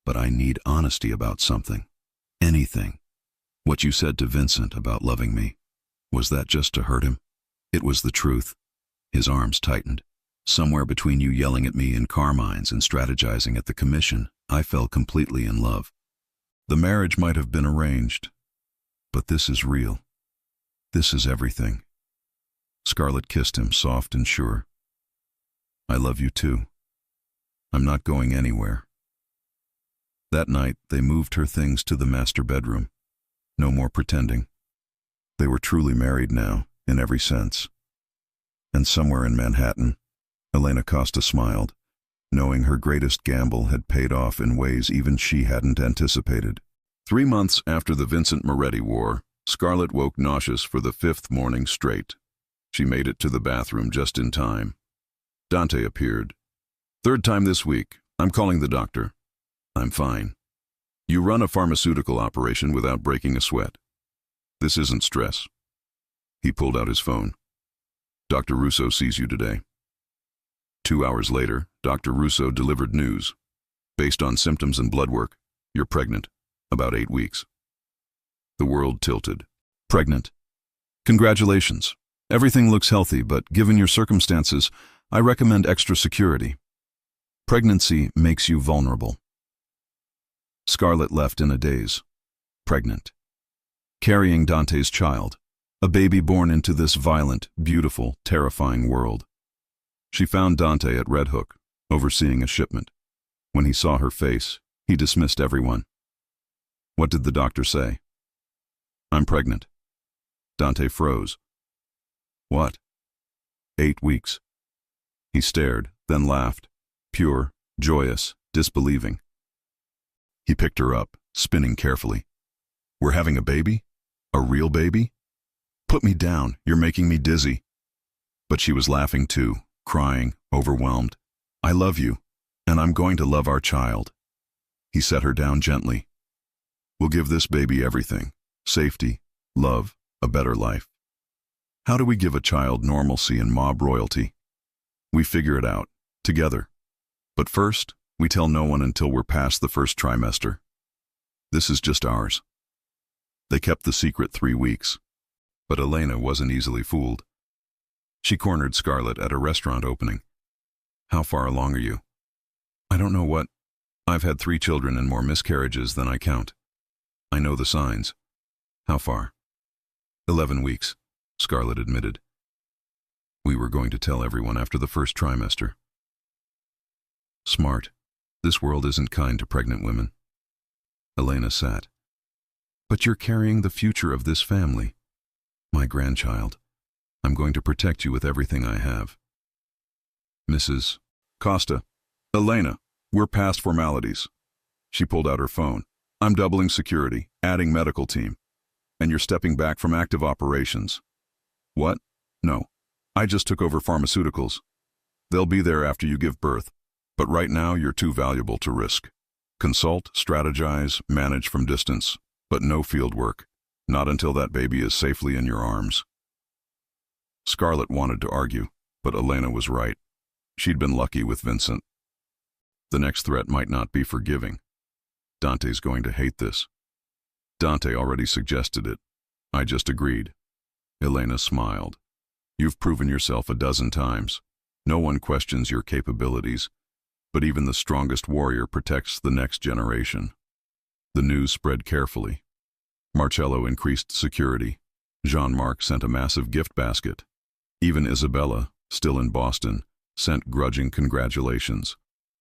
But I need honesty about something. Anything. What you said to Vincent about loving me, was that just to hurt him?" "It was the truth." His arms tightened. "Somewhere between you yelling at me in Carmine's and strategizing at the commission, I fell completely in love. The marriage might have been arranged, but this is real. This is everything." Scarlett kissed him, soft and sure. "I love you too. I'm not going anywhere." That night, they moved her things to the master bedroom. No more pretending. They were truly married now, in every sense. And somewhere in Manhattan, Elena Costa smiled, knowing her greatest gamble had paid off in ways even she hadn't anticipated. 3 months after the Vincent Moretti War, Scarlett woke nauseous for the 5th morning straight. She made it to the bathroom just in time. Dante appeared. "3rd time this week. I'm calling the doctor." "I'm fine." "You run a pharmaceutical operation without breaking a sweat. This isn't stress." He pulled out his phone. Dr. Russo sees you today. 2 hours later, Dr. Russo delivered news. Based on symptoms and blood work, you're pregnant, about 8 weeks. The world tilted. Pregnant? Congratulations. Everything looks healthy, but given your circumstances, I recommend extra security. Pregnancy makes you vulnerable. Scarlett left in a daze. Pregnant. Carrying Dante's child, a baby born into this violent, beautiful, terrifying world. She found Dante at Red Hook, overseeing a shipment. When he saw her face, he dismissed everyone. What did the doctor say? I'm pregnant. Dante froze. What? 8 weeks. He stared, then laughed, pure, joyous, disbelieving. He picked her up, spinning carefully. We're having a baby? A real baby? Put me down, you're making me dizzy. But she was laughing too, crying, overwhelmed. I love you, and I'm going to love our child. He set her down gently. We'll give this baby everything. Safety, love, a better life. How do we give a child normalcy and mob royalty? We figure it out, together. But first, we tell no one until we're past the first trimester. This is just ours. They kept the secret 3 weeks. But Elena wasn't easily fooled. She cornered Scarlett at a restaurant opening. How far along are you? I don't know what. I've had 3 children and more miscarriages than I count. I know the signs. How far? 11 weeks, Scarlett admitted. We were going to tell everyone after the first trimester. Smart. This world isn't kind to pregnant women. Elena sat. But you're carrying the future of this family. My grandchild. I'm going to protect you with everything I have. Mrs. Costa. Elena, we're past formalities. She pulled out her phone. I'm doubling security, adding medical team. And you're stepping back from active operations. What? No. I just took over pharmaceuticals. They'll be there after you give birth. But right now you're too valuable to risk. Consult, strategize, manage from distance. But no field work. Not until that baby is safely in your arms. Scarlett wanted to argue, but Elena was right. She'd been lucky with Vincent. The next threat might not be forgiving. Dante's going to hate this. Dante already suggested it. I just agreed. Elena smiled. You've proven yourself a dozen times. No one questions your capabilities, but even the strongest warrior protects the next generation. The news spread carefully. Marcello increased security. Jean-Marc sent a massive gift basket. Even Isabella, still in Boston, sent grudging congratulations.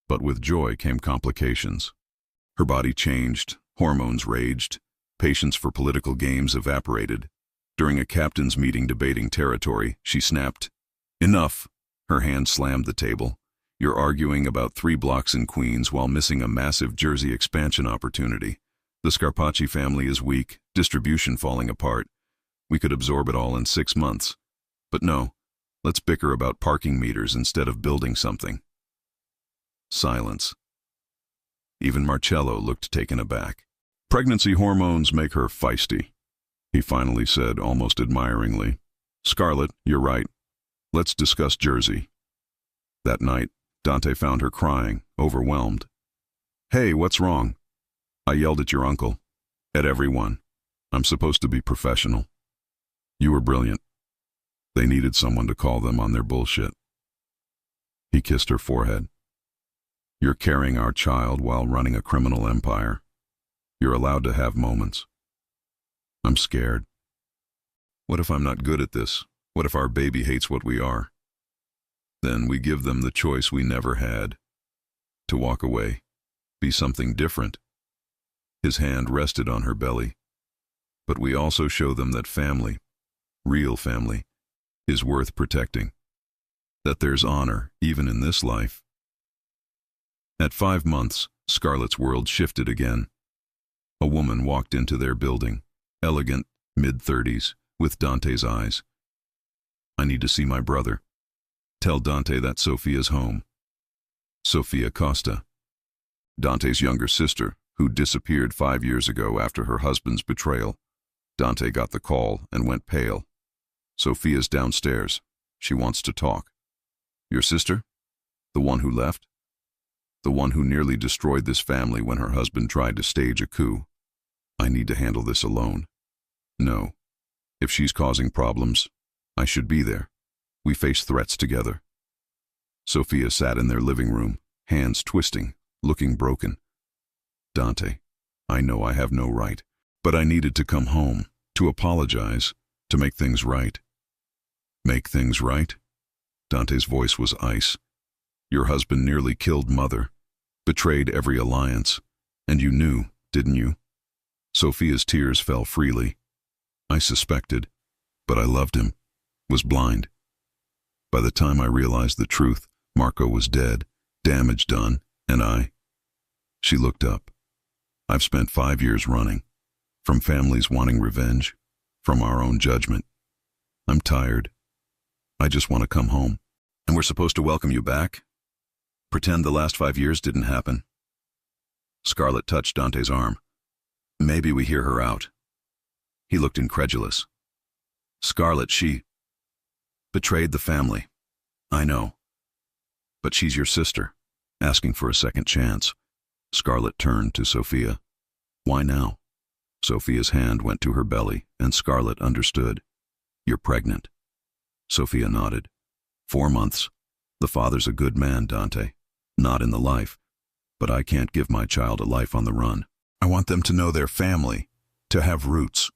But with joy came complications. Her body changed, hormones raged, patience for political games evaporated. During a captain's meeting debating territory, she snapped, Enough! Her hand slammed the table. You're arguing about 3 blocks in Queens while missing a massive Jersey expansion opportunity. The Scarpacci family is weak, distribution falling apart. We could absorb it all in 6 months. But no, let's bicker about parking meters instead of building something. Silence. Even Marcello looked taken aback. Pregnancy hormones make her feisty, he finally said almost admiringly. Scarlett, you're right. Let's discuss Jersey. That night, Dante found her crying, overwhelmed. Hey, what's wrong? I yelled at your uncle. At everyone. I'm supposed to be professional. You were brilliant. They needed someone to call them on their bullshit. He kissed her forehead. You're carrying our child while running a criminal empire. You're allowed to have moments. I'm scared. What if I'm not good at this? What if our baby hates what we are? Then we give them the choice we never had. To walk away. Be something different. His hand rested on her belly. But we also show them that family, real family, is worth protecting. That there's honor, even in this life. At 5 months, Scarlett's world shifted again. A woman walked into their building, elegant, mid-30s, with Dante's eyes. I need to see my brother. Tell Dante that Sophia's home. Sophia Costa. Dante's younger sister, who disappeared 5 years ago after her husband's betrayal. Dante got the call and went pale. Sophia's downstairs. She wants to talk. Your sister? The one who left? The one who nearly destroyed this family when her husband tried to stage a coup. I need to handle this alone. No. If she's causing problems, I should be there. We face threats together. Sophia sat in their living room, hands twisting, looking broken. Dante, I know I have no right, but I needed to come home, to apologize, to make things right. Make things right? Dante's voice was ice. Your husband nearly killed Mother, betrayed every alliance, and you knew, didn't you? Sophia's tears fell freely. I suspected, but I loved him, was blind. By the time I realized the truth, Marco was dead, damage done, and I. She looked up. I've spent 5 years running, from families wanting revenge, from our own judgment. I'm tired. I just want to come home. And we're supposed to welcome you back? Pretend the last 5 years didn't happen? Scarlett touched Dante's arm. Maybe we hear her out. He looked incredulous. Scarlett, she betrayed the family. I know. But she's your sister, asking for a second chance. Scarlett turned to Sophia. Why now? Sophia's hand went to her belly, and Scarlett understood. You're pregnant. Sophia nodded. 4 months. The father's a good man, Dante. Not in the life. But I can't give my child a life on the run. I want them to know their family, to have roots.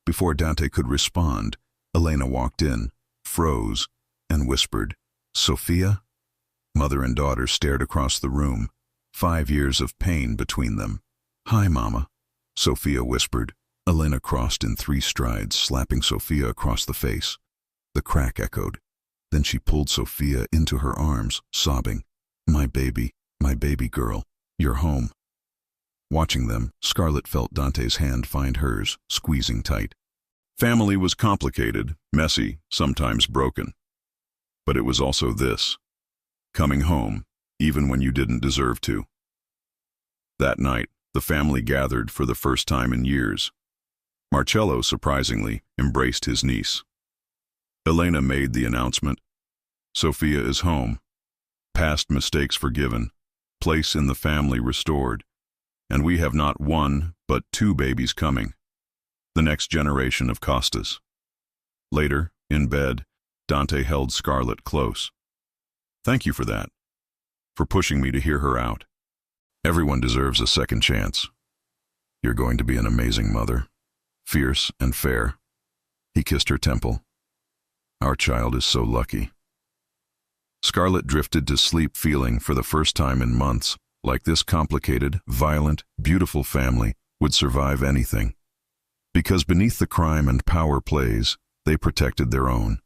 Before Dante could respond, Elena walked in, froze, and whispered, Sophia? Mother and daughter stared across the room, 5 years of pain between them. Hi, Mama, Sophia whispered. Elena crossed in 3 strides, slapping Sophia across the face. The crack echoed. Then she pulled Sophia into her arms, sobbing, my baby girl, you're home. Watching them, Scarlett felt Dante's hand find hers, squeezing tight. Family was complicated, messy, sometimes broken. But it was also this. Coming home, even when you didn't deserve to. That night, the family gathered for the first time in years. Marcello, surprisingly, embraced his niece. Elena made the announcement. Sophia is home. Past mistakes forgiven. Place in the family restored. And we have not 1, but 2 babies coming. The next generation of Costas. Later, in bed, Dante held Scarlett close. Thank you for that. For pushing me to hear her out. Everyone deserves a second chance. You're going to be an amazing mother. Fierce and fair. He kissed her temple. Our child is so lucky. Scarlett drifted to sleep feeling, for the first time in months, like this complicated, violent, beautiful family would survive anything. Because beneath the crime and power plays, they protected their own.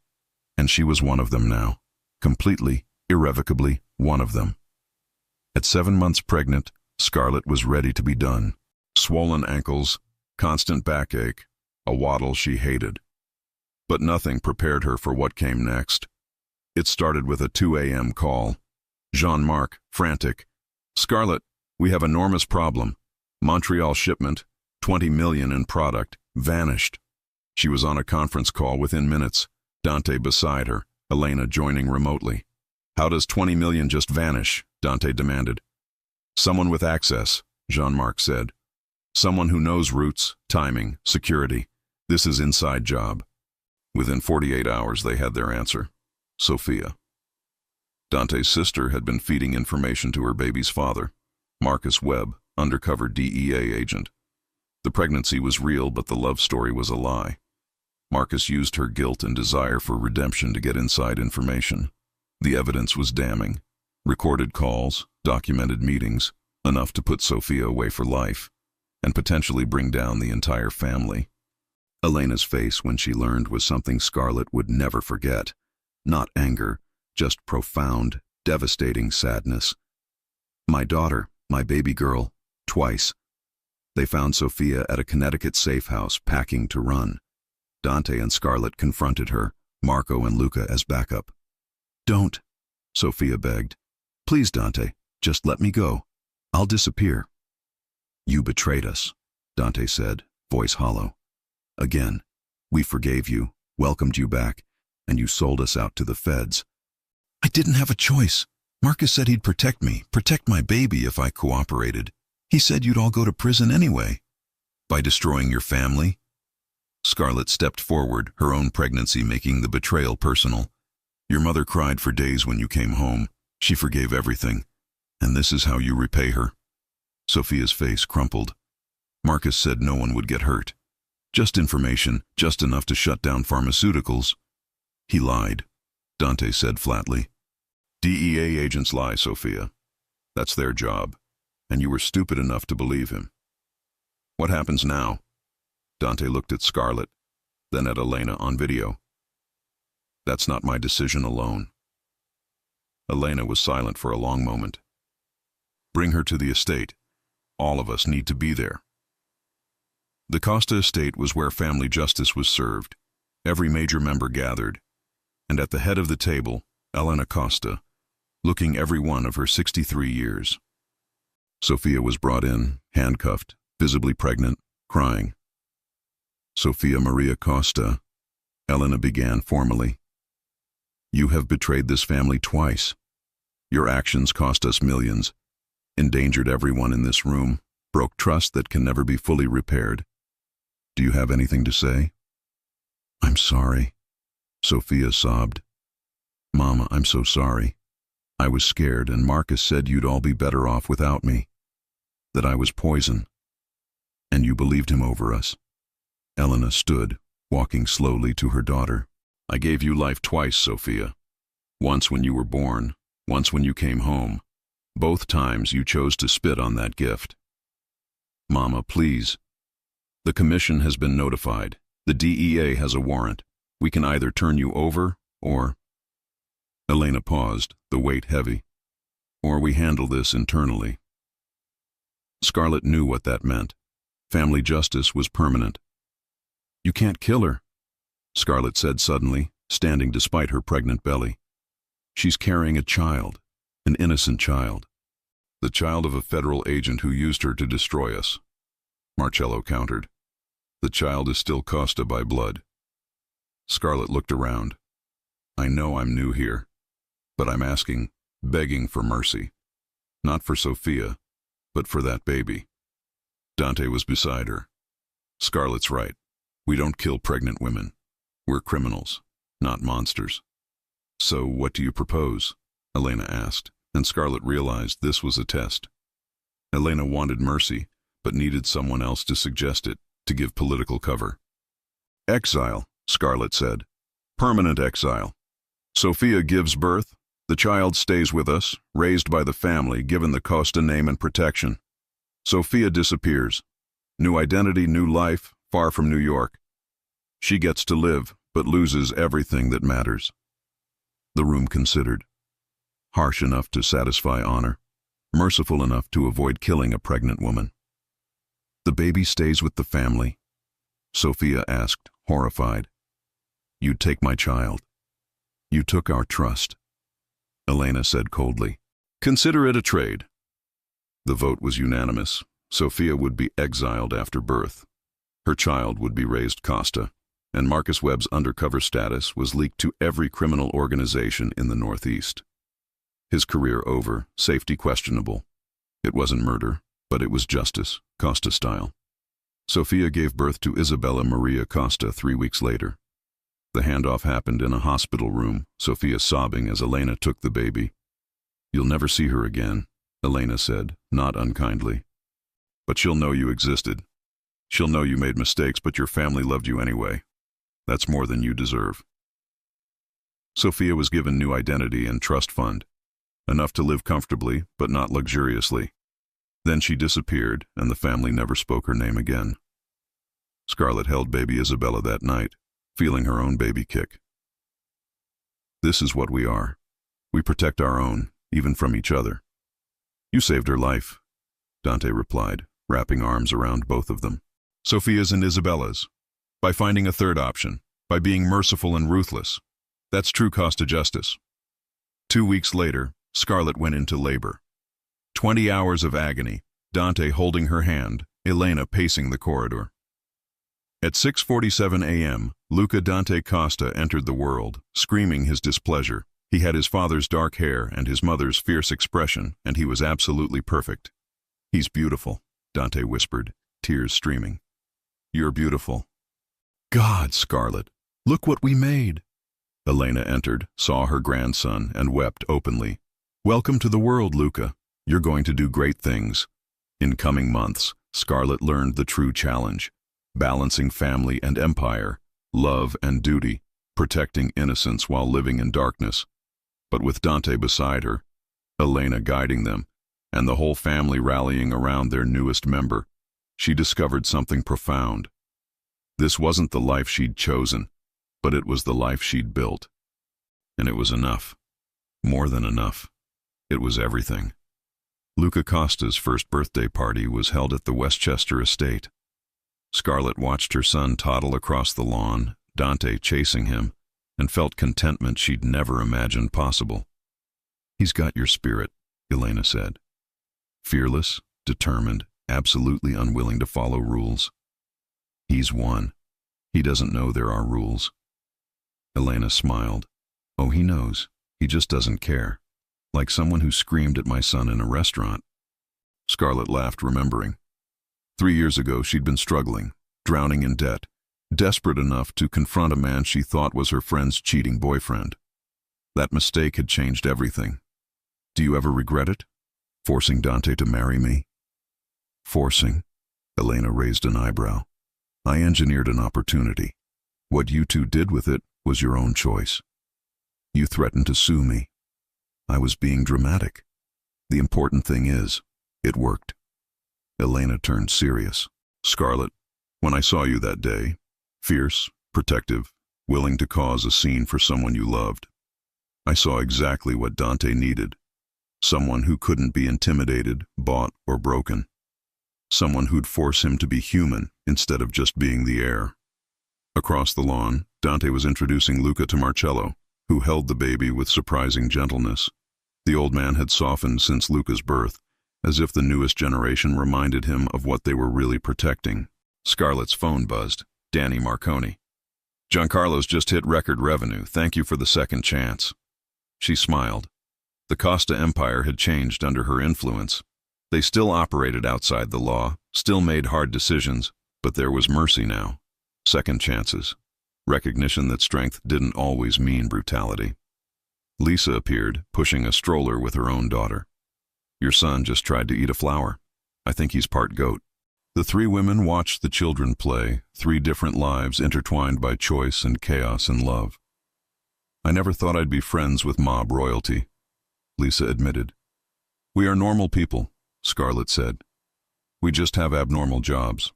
And she was one of them now. Completely, irrevocably one of them. At 7 months pregnant, Scarlett was ready to be done. Swollen ankles, constant backache, a waddle she hated. But nothing prepared her for what came next. It started with a 2 a.m. call. Jean-Marc, frantic. Scarlett, we have enormous problem. Montreal shipment, 20 million in product, vanished. She was on a conference call within minutes, Dante beside her, Elena joining remotely. How does 20 million just vanish? Dante demanded. Someone with access, Jean-Marc said. Someone who knows routes, timing, security. This is inside job. Within 48 hours they had their answer. Sophia. Dante's sister had been feeding information to her baby's father, Marcus Webb, undercover DEA agent. The pregnancy was real, but the love story was a lie. Marcus used her guilt and desire for redemption to get inside information. The evidence was damning. Recorded calls, documented meetings, enough to put Sophia away for life, and potentially bring down the entire family. Elena's face when she learned was something Scarlett would never forget. Not anger, just profound, devastating sadness. My daughter, my baby girl, twice. They found Sophia at a Connecticut safe house packing to run. Dante and Scarlett confronted her, Marco and Luca as backup. Don't, Sophia begged. Please, Dante, just let me go. I'll disappear. You betrayed us, Dante said, voice hollow. Again, we forgave you, welcomed you back, and you sold us out to the feds. I didn't have a choice. Marcus said he'd protect me, protect my baby if I cooperated. He said you'd all go to prison anyway. By destroying your family? Scarlett stepped forward, her own pregnancy making the betrayal personal. Your mother cried for days when you came home. She forgave everything. And this is how you repay her. Sophia's face crumpled. Marcus said no one would get hurt. Just information, just enough to shut down pharmaceuticals. He lied, Dante said flatly. DEA agents lie, Sophia. That's their job. And you were stupid enough to believe him. What happens now? Dante looked at Scarlett, then at Elena on video. That's not my decision alone. Elena was silent for a long moment. Bring her to the estate. All of us need to be there. The Costa estate was where family justice was served. Every major member gathered. And at the head of the table, Elena Costa, looking every one of her 63 years. Sophia was brought in, handcuffed, visibly pregnant, crying. Sophia Maria Costa, Elena began formally. You have betrayed this family twice. Your actions cost us millions, endangered everyone in this room, broke trust that can never be fully repaired. Do you have anything to say? I'm sorry, Sophia sobbed. Mama, I'm so sorry. I was scared, and Marcus said you'd all be better off without me, that I was poison. And you believed him over us. Elena stood, walking slowly to her daughter. I gave you life twice, Sophia. Once when you were born, once when you came home. Both times you chose to spit on that gift. Mama, please. The commission has been notified. The DEA has a warrant. We can either turn you over, or... Elena paused, the weight heavy. Or we handle this internally. Scarlett knew what that meant. Family justice was permanent. You can't kill her, Scarlett said suddenly, standing despite her pregnant belly. She's carrying a child, an innocent child. The child of a federal agent who used her to destroy us, Marcello countered. The child is still Costa by blood. Scarlett looked around. I know I'm new here, but I'm asking, begging for mercy. Not for Sophia, but for that baby. Dante was beside her. Scarlett's right. We don't kill pregnant women. We're criminals, not monsters. So what do you propose? Elena asked, and Scarlett realized this was a test. Elena wanted mercy, but needed someone else to suggest it, to give political cover. Exile, Scarlett said. Permanent exile. Sophia gives birth. The child stays with us, raised by the family, given the Costa name and protection. Sophia disappears. New identity, new life, far from New York. She gets to live, but loses everything that matters. The room considered. Harsh enough to satisfy honor, merciful enough to avoid killing a pregnant woman. The baby stays with the family, Sophia asked, horrified. You'd take my child. You took our trust. Elena said coldly. Consider it a trade. The vote was unanimous. Sophia would be exiled after birth. Her child would be raised Costa, and Marcus Webb's undercover status was leaked to every criminal organization in the Northeast. His career over, safety questionable. It wasn't murder, but it was justice, Costa style. Sophia gave birth to Isabella Maria Costa 3 weeks later. The handoff happened in a hospital room, Sophia sobbing as Elena took the baby. You'll never see her again, Elena said, not unkindly. But she'll know you existed. She'll know you made mistakes, but your family loved you anyway. That's more than you deserve. Sophia was given new identity and trust fund. Enough to live comfortably, but not luxuriously. Then she disappeared, and the family never spoke her name again. Scarlett held baby Isabella that night, feeling her own baby kick. This is what we are. We protect our own, even from each other. You saved her life, Dante replied, wrapping arms around both of them. Sophia's and Isabella's. By finding a third option, by being merciful and ruthless. That's true Costa justice. 2 weeks later, Scarlett went into labor. 20 hours of agony, Dante holding her hand, Elena pacing the corridor. At 6:47 a.m., Luca Dante Costa entered the world, screaming his displeasure. He had his father's dark hair and his mother's fierce expression, and he was absolutely perfect. "He's beautiful," Dante whispered, tears streaming. "You're beautiful." "God, Scarlett, look what we made." Elena entered, saw her grandson, and wept openly. "Welcome to the world, Luca. You're going to do great things." In coming months, Scarlett learned the true challenge: balancing family and empire, love and duty, protecting innocence while living in darkness. But with Dante beside her, Elena guiding them, and the whole family rallying around their newest member, she discovered something profound. This wasn't the life she'd chosen, but it was the life she'd built. And it was enough. More than enough. It was everything. Luca Costa's first birthday party was held at the Westchester estate. Scarlett watched her son toddle across the lawn, Dante chasing him, and felt contentment she'd never imagined possible. "He's got your spirit," Elena said. "Fearless, determined, absolutely unwilling to follow rules. He's one. He doesn't know there are rules." Elena smiled. "Oh, he knows. He just doesn't care. Like someone who screamed at my son in a restaurant." Scarlett laughed, remembering. 3 years ago, she'd been struggling, drowning in debt, desperate enough to confront a man she thought was her friend's cheating boyfriend. That mistake had changed everything. "Do you ever regret it? Forcing Dante to marry me?" "Forcing?" Elena raised an eyebrow. "I engineered an opportunity. What you two did with it was your own choice. You threatened to sue me. I was being dramatic. The important thing is, it worked." Elena turned serious. "Scarlett, when I saw you that day, fierce, protective, willing to cause a scene for someone you loved, I saw exactly what Dante needed. Someone who couldn't be intimidated, bought, or broken. Someone who'd force him to be human instead of just being the heir." Across the lawn, Dante was introducing Luca to Marcello, who held the baby with surprising gentleness. The old man had softened since Luca's birth, as if the newest generation reminded him of what they were really protecting. Scarlett's phone buzzed. Danny Marconi. "Giancarlo's just hit record revenue. Thank you for the second chance." She smiled. The Costa Empire had changed under her influence. They still operated outside the law, still made hard decisions, but there was mercy now. Second chances. Recognition that strength didn't always mean brutality. Lisa appeared, pushing a stroller with her own daughter. "Your son just tried to eat a flower. I think he's part goat." The three women watched the children play, 3 different lives intertwined by choice and chaos and love. "I never thought I'd be friends with mob royalty," Lisa admitted. "We are normal people," Scarlett said. "We just have abnormal jobs."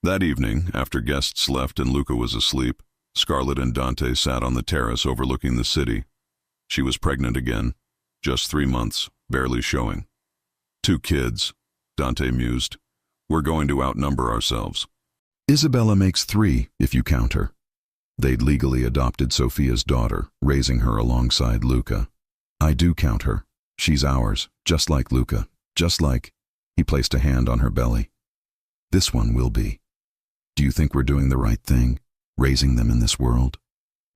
That evening, after guests left and Luca was asleep, Scarlett and Dante sat on the terrace overlooking the city. She was pregnant again, just 3 months, barely showing. 2 kids, Dante mused. "We're going to outnumber ourselves." "Isabella makes 3, if you count her." They'd legally adopted Sophia's daughter, raising her alongside Luca. "I do count her. She's ours, just like Luca, just like—" He placed a hand on her belly. "This one will be. Do you think we're doing the right thing, raising them in this world?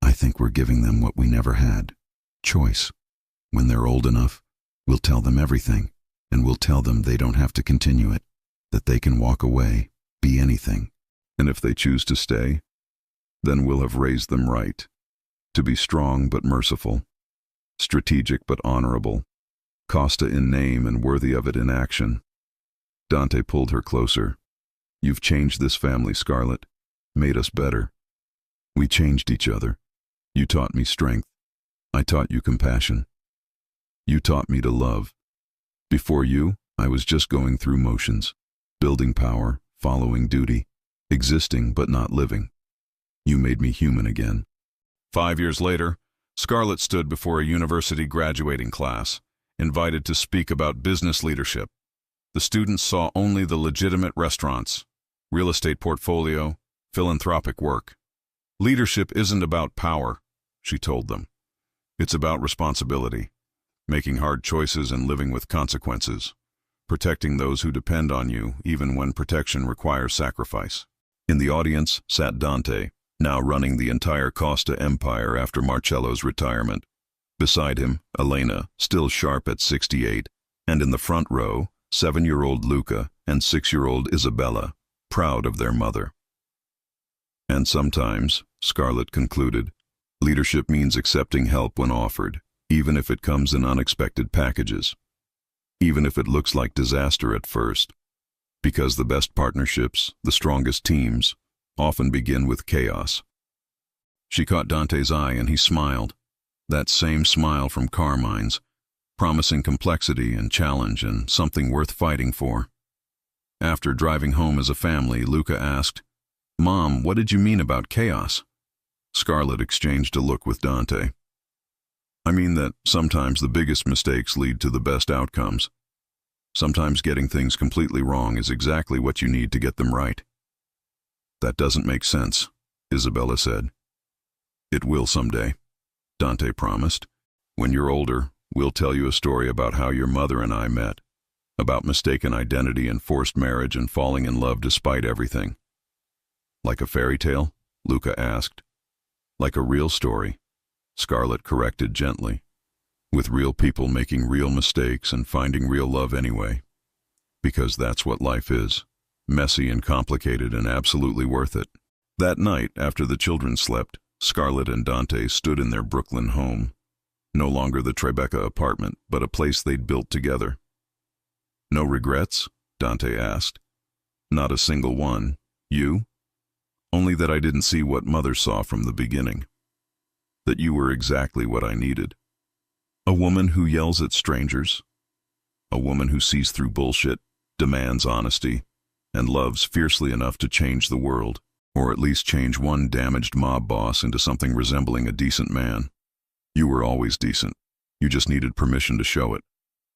I think we're giving them what we never had. Choice. When they're old enough, we'll tell them everything, and we'll tell them they don't have to continue it, that they can walk away, be anything. And if they choose to stay, then we'll have raised them right. To be strong but merciful, strategic but honorable, Costa in name and worthy of it in action." Dante pulled her closer. "You've changed this family, Scarlett, made us better. We changed each other. You taught me strength. I taught you compassion. You taught me to love. Before you, I was just going through motions, building power, following duty, existing but not living. You made me human again." 5 years later, Scarlett stood before a university graduating class, invited to speak about business leadership. The students saw only the legitimate restaurants, real estate portfolio, philanthropic work. "Leadership isn't about power," she told them. "It's about responsibility, making hard choices and living with consequences, protecting those who depend on you even when protection requires sacrifice." In the audience sat Dante, now running the entire Costa empire after Marcello's retirement. Beside him, Elena, still sharp at 68, and in the front row, 7-year-old Luca and 6-year-old Isabella, proud of their mother. And sometimes, Scarlett concluded, leadership means accepting help when offered, even if it comes in unexpected packages. Even if it looks like disaster at first. Because the best partnerships, the strongest teams, often begin with chaos. She caught Dante's eye and he smiled. That same smile from Carmine's, promising complexity and challenge and something worth fighting for. After driving home as a family, Luca asked, "Mom, what did you mean about chaos?" Scarlett exchanged a look with Dante. "I mean that sometimes the biggest mistakes lead to the best outcomes. Sometimes getting things completely wrong is exactly what you need to get them right." "That doesn't make sense," Isabella said. "It will someday," Dante promised. "When you're older, we'll tell you a story about how your mother and I met, about mistaken identity and forced marriage and falling in love despite everything." "Like a fairy tale?" Luca asked. "Like a real story," Scarlett corrected gently, "with real people making real mistakes and finding real love anyway. Because that's what life is, messy and complicated and absolutely worth it." That night, after the children slept, Scarlett and Dante stood in their Brooklyn home. No longer the Tribeca apartment, but a place they'd built together. "No regrets?" Dante asked. "Not a single one. You?" "Only that I didn't see what Mother saw from the beginning. That you were exactly what I needed. A woman who yells at strangers. A woman who sees through bullshit, demands honesty, and loves fiercely enough to change the world, or at least change one damaged mob boss into something resembling a decent man. You were always decent. You just needed permission to show it."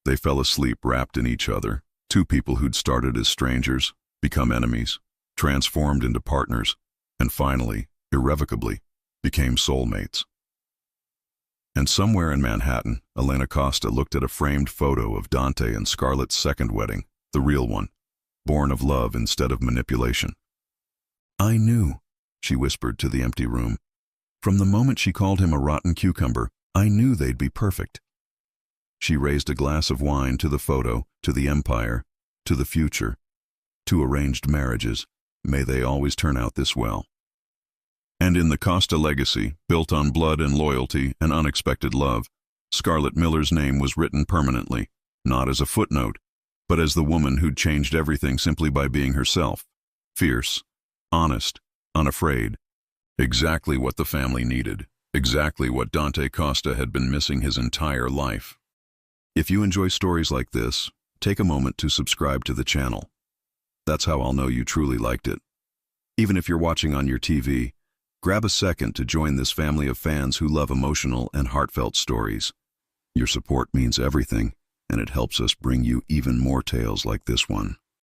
They fell asleep wrapped in each other, two people who'd started as strangers, become enemies, transformed into partners, and finally, irrevocably, became soulmates. And somewhere in Manhattan, Elena Costa looked at a framed photo of Dante and Scarlett's second wedding, the real one, born of love instead of manipulation. "I knew," she whispered to the empty room. "From the moment she called him a rotten cucumber, I knew they'd be perfect." She raised a glass of wine to the photo, to the empire, to the future, to arranged marriages. May they always turn out this well. And in the Costa legacy, built on blood and loyalty and unexpected love, Scarlett Miller's name was written permanently, not as a footnote, but as the woman who'd changed everything simply by being herself. Fierce, honest, unafraid. Exactly what the family needed. Exactly what Dante Costa had been missing his entire life. If you enjoy stories like this, take a moment to subscribe to the channel. That's how I'll know you truly liked it. Even if you're watching on your TV, grab a second to join this family of fans who love emotional and heartfelt stories. Your support means everything, and it helps us bring you even more tales like this one.